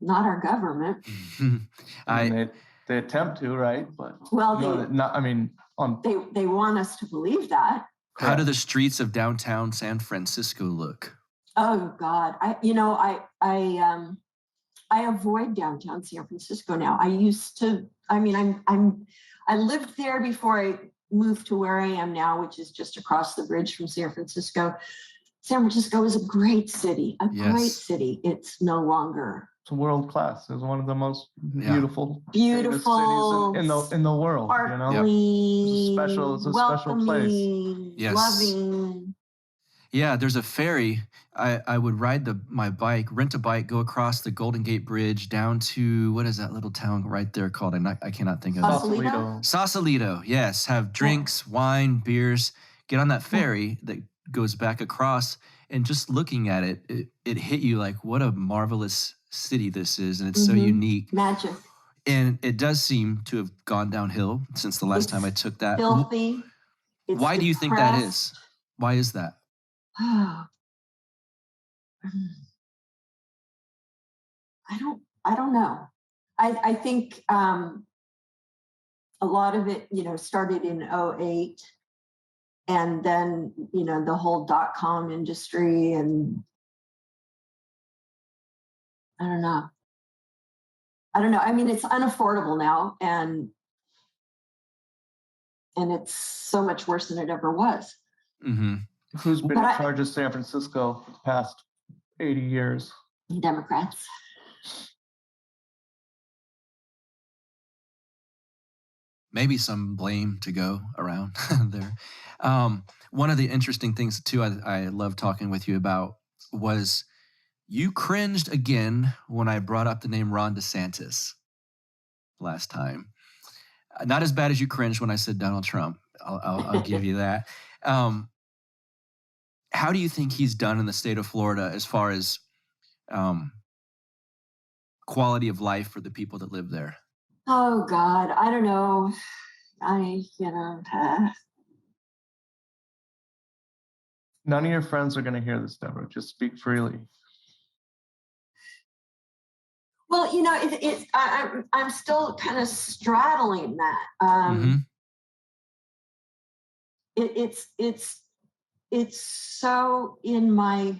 Not our government. They attempt to, right? But they want us to believe that. How do the streets of downtown San Francisco look? Oh God, I I avoid downtown San Francisco now. I used to, I mean, I lived there before I moved to where I am now, which is just across the bridge from San Francisco. San Francisco is a great city, great city. It's no longer. It's world class. It's one of the most beautiful cities in the world. Sparkling, It's a special place. Yes. Loving. Yeah, there's a ferry. I would ride rent a bike, go across the Golden Gate Bridge down to, what is that little town right there called? I cannot think of it. Sausalito, yes. Have drinks, wine, beers. Get on that ferry that goes back across, and just looking at it, it hit you like, what a marvelous city this is, and it's so unique. Magic. And it does seem to have gone downhill since the last time I took that. Filthy. Why do you think that is? Why is that? I don't know. I think a lot of it, started in 2008, and then, the whole .com industry, and I don't know. I mean, it's unaffordable now, and it's so much worse than it ever was. Mm-hmm. Who's been in charge of San Francisco for the past 80 years? Democrats. Maybe some blame to go around there. One of the interesting things, too, I love talking with you about was you cringed again when I brought up the name Ron DeSantis last time. Not as bad as you cringed when I said Donald Trump. I'll give you that. How do you think he's done in the state of Florida as far as quality of life for the people that live there? Oh, God, I don't know. None of your friends are going to hear this, Debra. Just speak freely. Well, I'm still kind of straddling that. It's so in my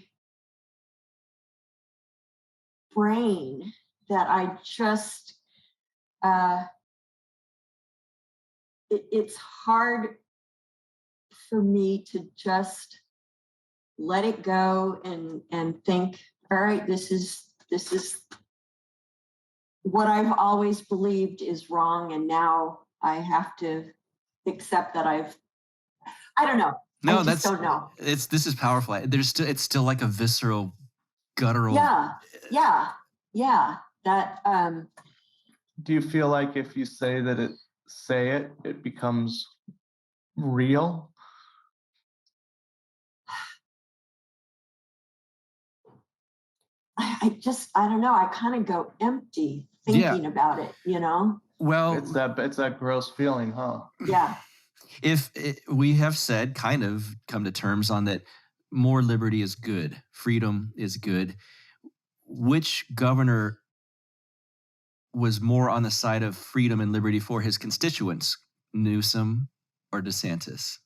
brain that I just, it's hard for me to just let it go and think, all right, this is what I've always believed is wrong, and now I have to accept that I don't know. No, I just don't know. This is powerful. It's still like a visceral, guttural. Yeah. That. Do you feel like if you say it becomes real? I don't know. I kind of go empty thinking about it, Well, it's that gross feeling, huh? Yeah. If we have said, kind of come to terms on that, more liberty is good, freedom is good. Which governor was more on the side of freedom and liberty for his constituents, Newsom or DeSantis?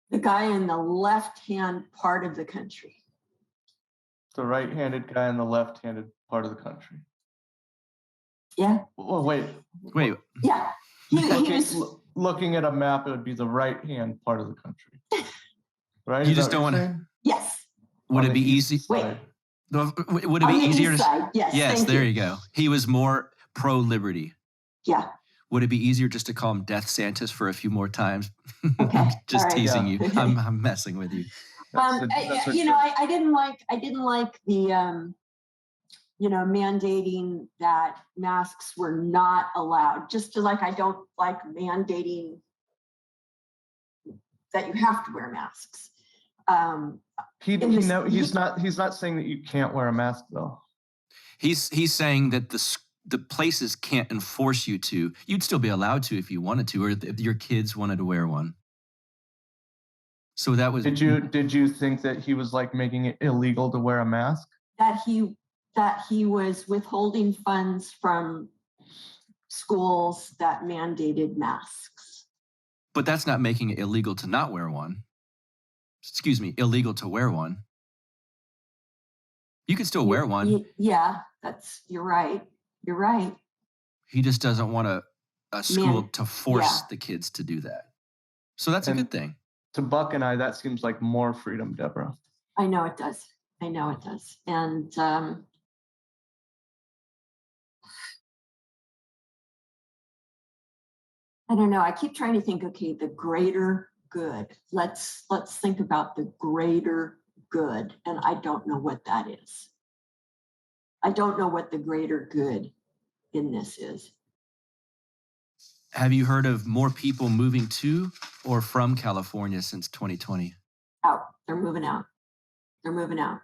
The guy in the left-hand part of the country. The right-handed guy in the left-handed part of the country. Yeah. Well, wait. Yeah. Looking at a map, it would be the right-hand part of the country. Right? You just don't want to. Yes. Would it be easy? Wait. Would it be easier to? Yes. There you go. He was more pro-liberty. Yeah. Would it be easier just to call him Death Santis for a few more times? Okay. Just right. teasing you. I'm messing with you. I didn't like the mandating that masks were not allowed. Just like I don't like mandating that you have to wear masks. He's not saying that you can't wear a mask though. He's saying that the places can't enforce you to. You'd still be allowed to if you wanted to, or if your kids wanted to wear one. So that was. Did you think that he was like making it illegal to wear a mask? That he was withholding funds from schools that mandated masks. But that's not making it illegal to not wear one. Excuse me, illegal to wear one. You can still wear one. Yeah, you're right. You're right. He just doesn't want a school to force yeah. the kids to do that. So that's a good thing. To Buck and I, that seems like more freedom, Debra. I know it does. And I don't know. I keep trying to think, okay, the greater good. Let's think about the greater good. And I don't know what that is. I don't know what the greater good in this is. Have you heard of more people moving to or from California since 2020? Out. They're moving out. They're moving out.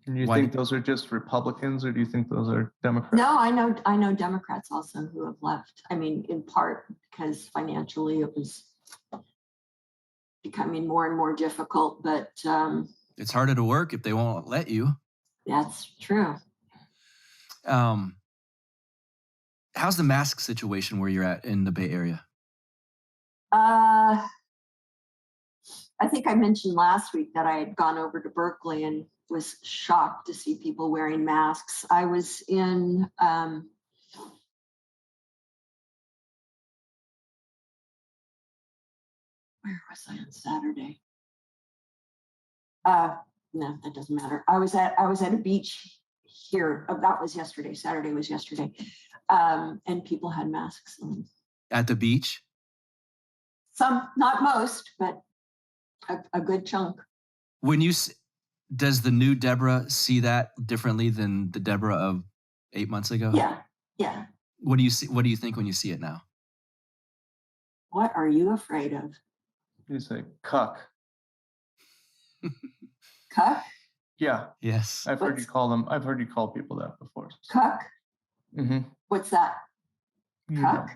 And you think those are just Republicans, or do you think those are Democrats? No, I know Democrats also who have left. I mean, in part because financially it was becoming more and more difficult, but it's harder to work if they won't let you. That's true. How's the mask situation where you're at in the Bay Area? I think I mentioned last week that I had gone over to Berkeley and was shocked to see people wearing masks. I was in where was I on Saturday? No, that doesn't matter. I was at a beach here. That was yesterday. Saturday was yesterday. And people had masks on. At the beach? Some, not most, but a good chunk. Does the new Debra see that differently than the Debra of 8 months ago? Yeah. What do you see? What do you think when you see it now? What are you afraid of? You say cuck. Cuck? Yeah. Yes. I've heard you call people that before. Cuck? Mm-hmm. What's that? Cuck?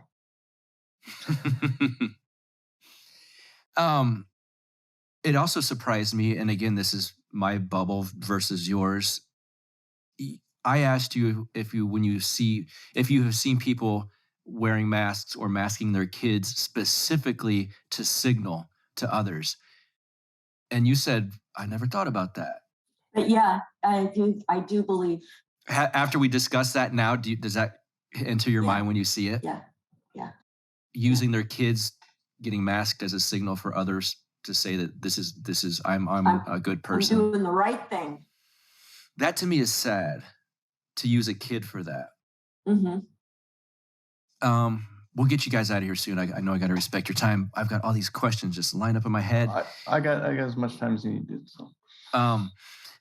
It also surprised me, and again, this is my bubble versus yours. I asked you if you have seen people wearing masks or masking their kids specifically to signal to others. And you said, I never thought about that. But yeah, I do believe. After we discuss that now, does that enter your mind when you see it? Yeah. Using their kids getting masked as a signal for others to say that this is I'm a good person. I'm doing the right thing. That to me is sad, to use a kid for that. Mm-hmm. We'll get you guys out of here soon. I know I got to respect your time. I've got all these questions just lined up in my head. I got as much time as you needed. So.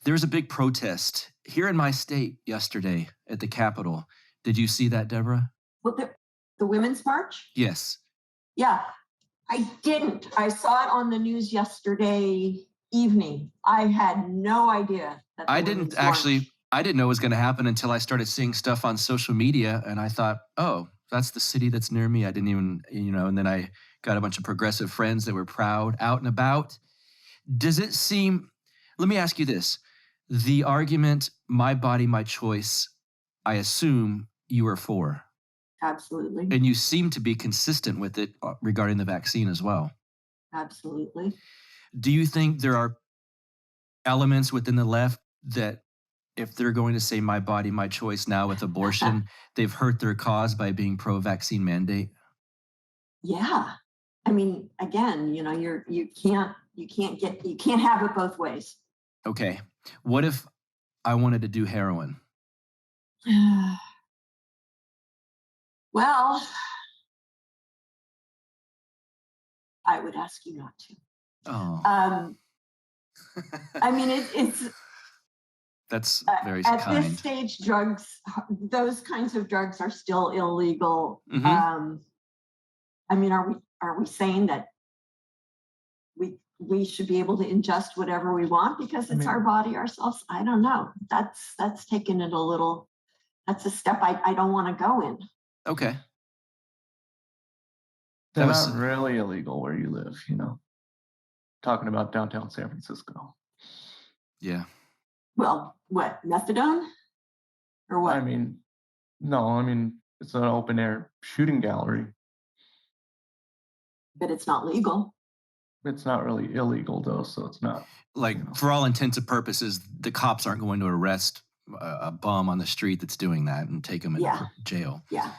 There was a big protest here in my state yesterday at the Capitol. Did you see that, Debra? Well, the Women's March? Yes. Yeah, I didn't. I saw it on the news yesterday evening. I had no idea. I didn't know it was going to happen until I started seeing stuff on social media, and I thought, oh, that's the city that's near me. I didn't even, and then I got a bunch of progressive friends that were proud, out and about. Does it seem, let me ask you this, the argument, my body, my choice, I assume you are for. Absolutely. And you seem to be consistent with it regarding the vaccine as well. Absolutely. Do you think there are elements within the left that if they're going to say my body, my choice now with abortion, they've hurt their cause by being pro-vaccine mandate? Yeah. I mean, again, you can't have it both ways. Okay. What if I wanted to do heroin? Well, I would ask you not to. Oh. I mean, it's. That's very at kind. This stage, those kinds of drugs are still illegal. Mm-hmm. I mean, are we saying that we should be able to ingest whatever we want because it's our body, ourselves? I don't know. That's taking it a little. That's a step I don't want to go in. Okay. They're not really illegal where you live, Talking about downtown San Francisco. Yeah. Well, what, methadone? Or what? No, it's an open air shooting gallery. But it's not legal. It's not really illegal though, so it's not. For all intents and purposes, the cops aren't going to arrest a bum on the street that's doing that and take them in jail. Yeah.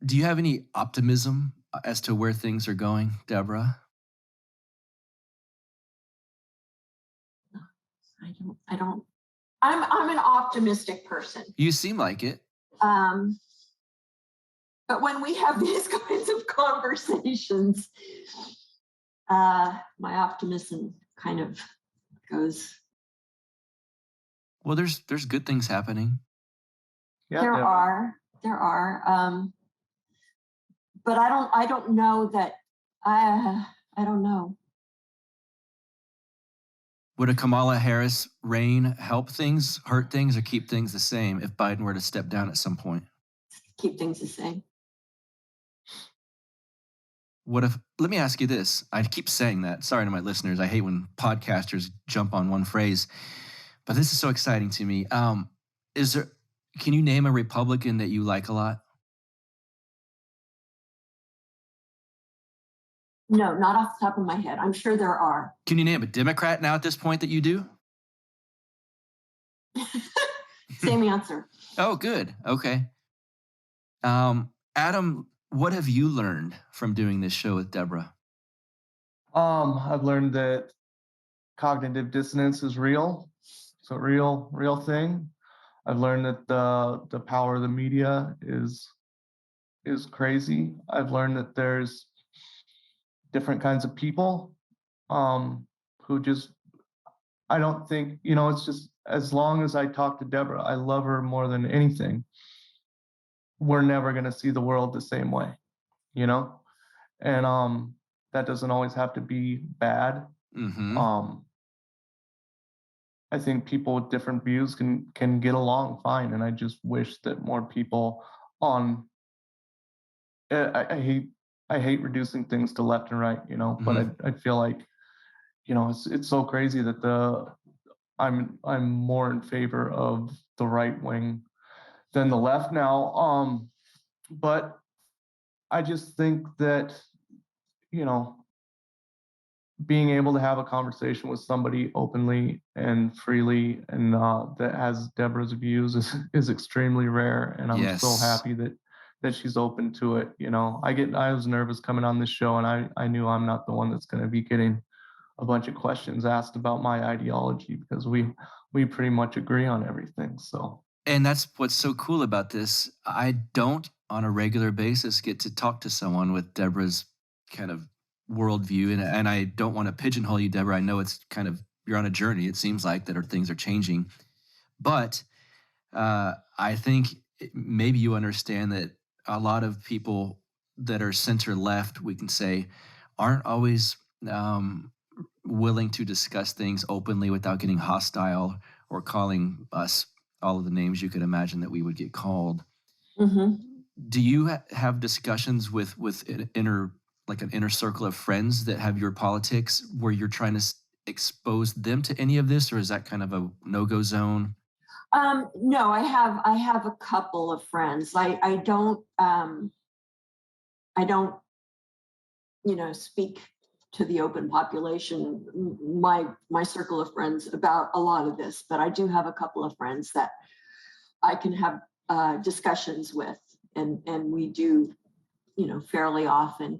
Do you have any optimism as to where things are going, Debra? I don't. I'm an optimistic person. You seem like it. But when we have these kinds of conversations, my optimism kind of goes. Well, there's good things happening. Yeah, there are. But I don't know that. I don't know. Would a Kamala Harris reign help things, hurt things, or keep things the same if Biden were to step down at some point? Keep things the same. Let me ask you this. I keep saying that. Sorry to my listeners. I hate when podcasters jump on one phrase, but this is so exciting to me. Can you name a Republican that you like a lot? No, not off the top of my head. I'm sure there are. Can you name a Democrat now at this point that you do? Same answer. Oh, good. Okay. Adam, what have you learned from doing this show with Debra? I've learned that cognitive dissonance is real. It's a real thing. I've learned that the power of the media is crazy. I've learned that there's different kinds of people who just, I don't think, it's just, as long as I talk to Debra, I love her more than anything. We're never going to see the world the same way, and that doesn't always have to be bad. Mm-hmm. I think people with different views can get along fine, and I just wish that more people I hate reducing things to left and right, Mm-hmm. but I feel like, it's so crazy that I'm more in favor of the right wing than the left now. But I just think that, being able to have a conversation with somebody openly and freely and that has Debra's views is extremely rare, and I'm so happy that she's open to it. I was nervous coming on this show, and I knew I'm not the one that's going to be getting a bunch of questions asked about my ideology, because we pretty much agree on everything. So, and that's what's so cool about this. I don't on a regular basis get to talk to someone with Debra's kind of worldview, and I don't want to pigeonhole you, Debra. I know it's kind of, you're on a journey. It seems like things are changing, but I think maybe you understand that a lot of people that are center left, we can say, aren't always willing to discuss things openly without getting hostile or calling us all of the names you could imagine that we would get called. Mm-hmm. Do you have discussions with an inner circle of friends that have your politics where you're trying to expose them to any of this, or is that kind of a no-go zone? No, I have a couple of friends. I don't speak to the open population, my circle of friends, about a lot of this, but I do have a couple of friends that I can have discussions with, and we do, fairly often.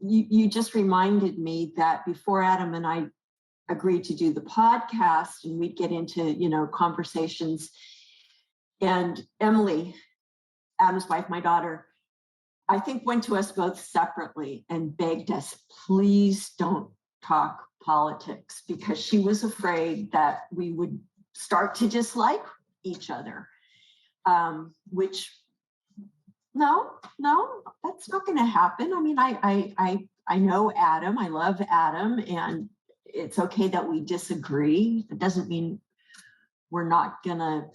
You just reminded me that before Adam and I agreed to do the podcast, and we'd get into, conversations, and Emily, Adam's wife, my daughter, I think went to us both separately and begged us, please don't talk politics, because she was afraid that we would start to dislike each other, which no, that's not going to happen. I mean, I know Adam, I love Adam, and it's okay that we disagree. It doesn't mean we're not going to,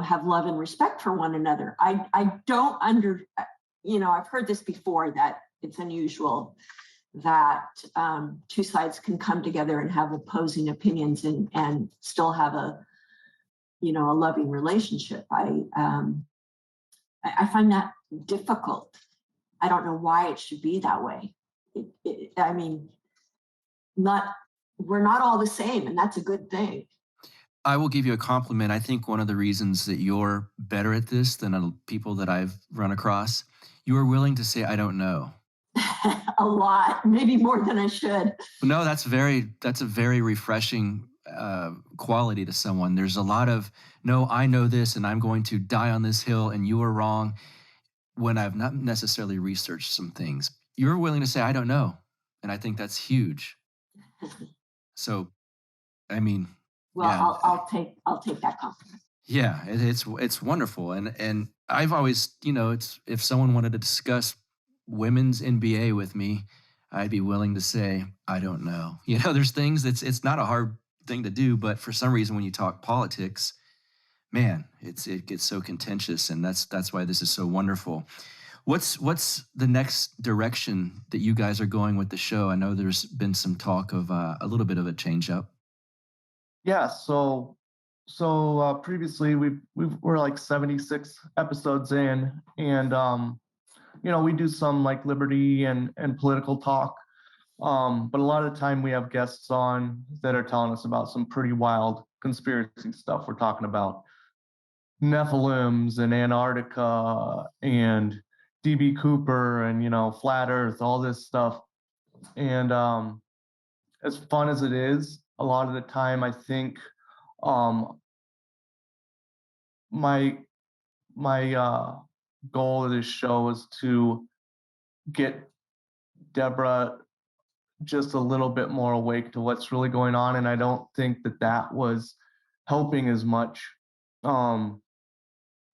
have love and respect for one another. I don't I've heard this before, that it's unusual that two sides can come together and have opposing opinions and still have a loving relationship. I find that difficult. I don't know why it should be that way. We're not all the same, and that's a good thing. I will give you a compliment. I think one of the reasons that you're better at this than people that I've run across, you are willing to say, I don't know. A lot, maybe more than I should. No, that's a very refreshing quality to someone. There's a lot of, no, I know this and I'm going to die on this hill and you are wrong, when I've not necessarily researched some things. You're willing to say, I don't know. And I think that's huge. So, I mean, Well, yeah. I'll take that compliment. Yeah, it's wonderful. And I've always, it's, if someone wanted to discuss women's NBA with me, I'd be willing to say, I don't know. There's things it's not a hard thing to do, but for some reason when you talk politics, man, it gets so contentious, and that's why this is so wonderful. What's the next direction that you guys are going with the show? I know there's been some talk of a little bit of a change up. Yeah, so previously we're like 76 episodes in, and we do some like liberty and political talk, but a lot of the time we have guests on that are telling us about some pretty wild conspiracy stuff. We're talking about Nephilims and Antarctica and DB Cooper and flat Earth, all this stuff. And as fun as it is, a lot of the time I think my goal of this show is to get Debra just a little bit more awake to what's really going on, and I don't think that was helping as much.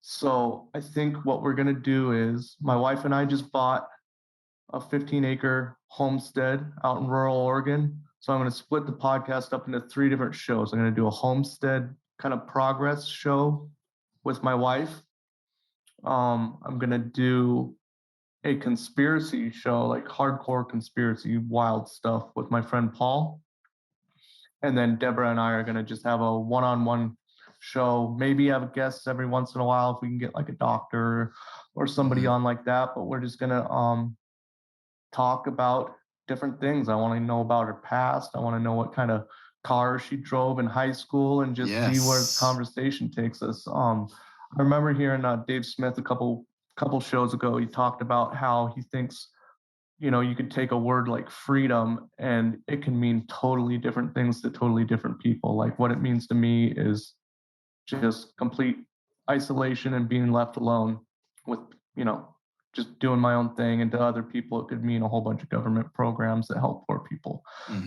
So I think what we're gonna do is, my wife and I just bought a 15-acre homestead out in rural Oregon. So I'm gonna split the podcast up into 3 different shows. I'm gonna do a homestead kind of progress show with my wife. I'm gonna do a conspiracy show, like hardcore conspiracy, wild stuff, with my friend Paul. And then Debra and I are gonna just have a one-on-one show, maybe have guests every once in a while if we can get like a doctor or somebody on like that. But we're just gonna talk about different things. I want to know about her past. I want to know what kind of car she drove in high school, and just see where the conversation takes us. I remember hearing Dave Smith a couple shows ago. He talked about how he thinks you could take a word like freedom and it can mean totally different things to totally different people. Like, what it means to me is just complete isolation and being left alone with just doing my own thing, and to other people it could mean a whole bunch of government programs that help poor people.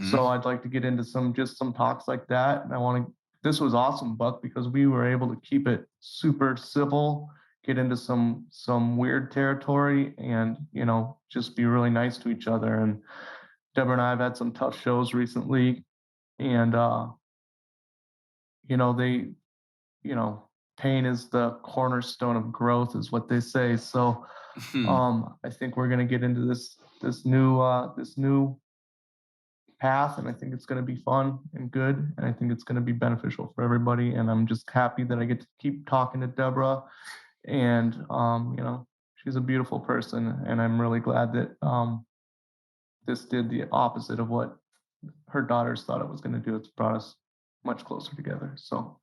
So I'd like to get into some talks like that. And this was awesome, Buck, because we were able to keep it super civil, get into some weird territory, and just be really nice to each other. And Debra and I have had some tough shows recently, and pain is the cornerstone of growth, is what they say. So I think we're going to get into this new path, and I think it's going to be fun and good, and I think it's going to be beneficial for everybody. And I'm just happy that I get to keep talking to Debra, and she's a beautiful person, and I'm really glad that this did the opposite of what her daughters thought it was going to do. It's brought us much closer together. So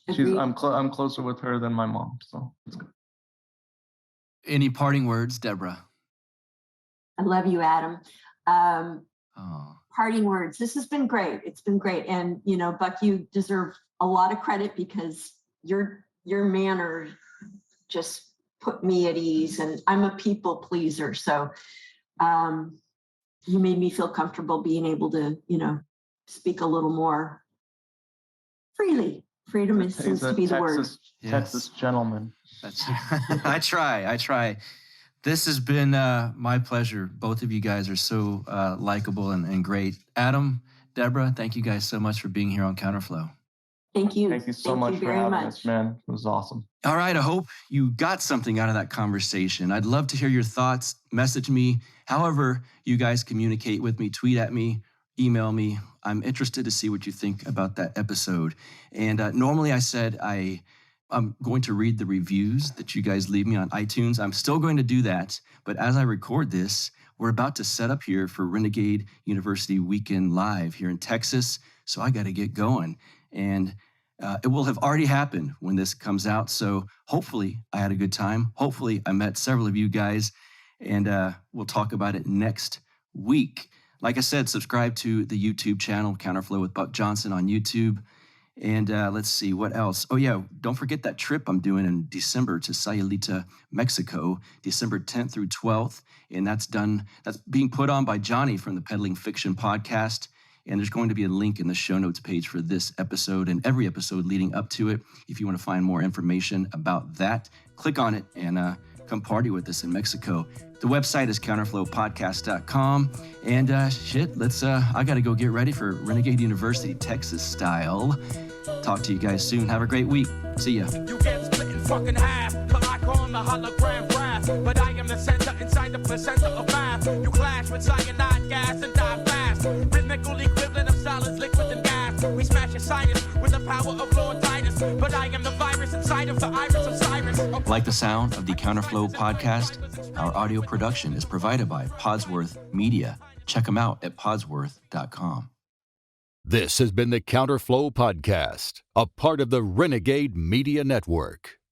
I'm closer with her than my mom, so it's good. Any parting words, Debra? I love you, Adam. Parting words. This has been great. It's been great. And, Buck, you deserve a lot of credit, because your manner just put me at ease, and I'm a people pleaser. So you made me feel comfortable being able to, speak a little more freely. Freedom seems to be the word. Texas gentleman. I try. This has been my pleasure. Both of you guys are so likable and great. Adam, Debra, thank you guys so much for being here on Counterflow. Thank you. Thank you so much for having us, man. It was awesome. All right. I hope you got something out of that conversation. I'd love to hear your thoughts. Message me. However you guys communicate with me, tweet at me, email me. I'm interested to see what you think about that episode. And normally I said I'm going to read the reviews that you guys leave me on iTunes. I'm still going to do that. But as I record this, we're about to set up here for Renegade University Weekend Live here in Texas. So I got to get going. And it will have already happened when this comes out. So hopefully I had a good time. Hopefully I met several of you guys, and we'll talk about it next week. Like I said, subscribe to the YouTube channel, Counterflow with Buck Johnson on YouTube. And let's see, what else? Oh, yeah, don't forget that trip I'm doing in December to Sayulita, Mexico, December 10th through 12th. And that's being put on by Johnny from the Peddling Fiction podcast. And there's going to be a link in the show notes page for this episode and every episode leading up to it. If you want to find more information about that, click on it and come party with us in Mexico. The website is counterflowpodcast.com. And I got to go get ready for Renegade University, Texas style. Talk to you guys soon. Have a great week. See ya. You get split in fucking half, till I call the hologram graph. But I am the center inside the placenta of math. You clash with cyanide gas and die fast. Rhythmical equivalent of solids, liquid and gas. We smash your sinus with the power of Lord Titus. But I am the virus inside of the iris of Cyrus. Like the sound of the Counterflow podcast? Our audio production is provided by Podsworth Media. Check them out at podsworth.com. This has been the Counterflow Podcast, a part of the Renegade Media Network.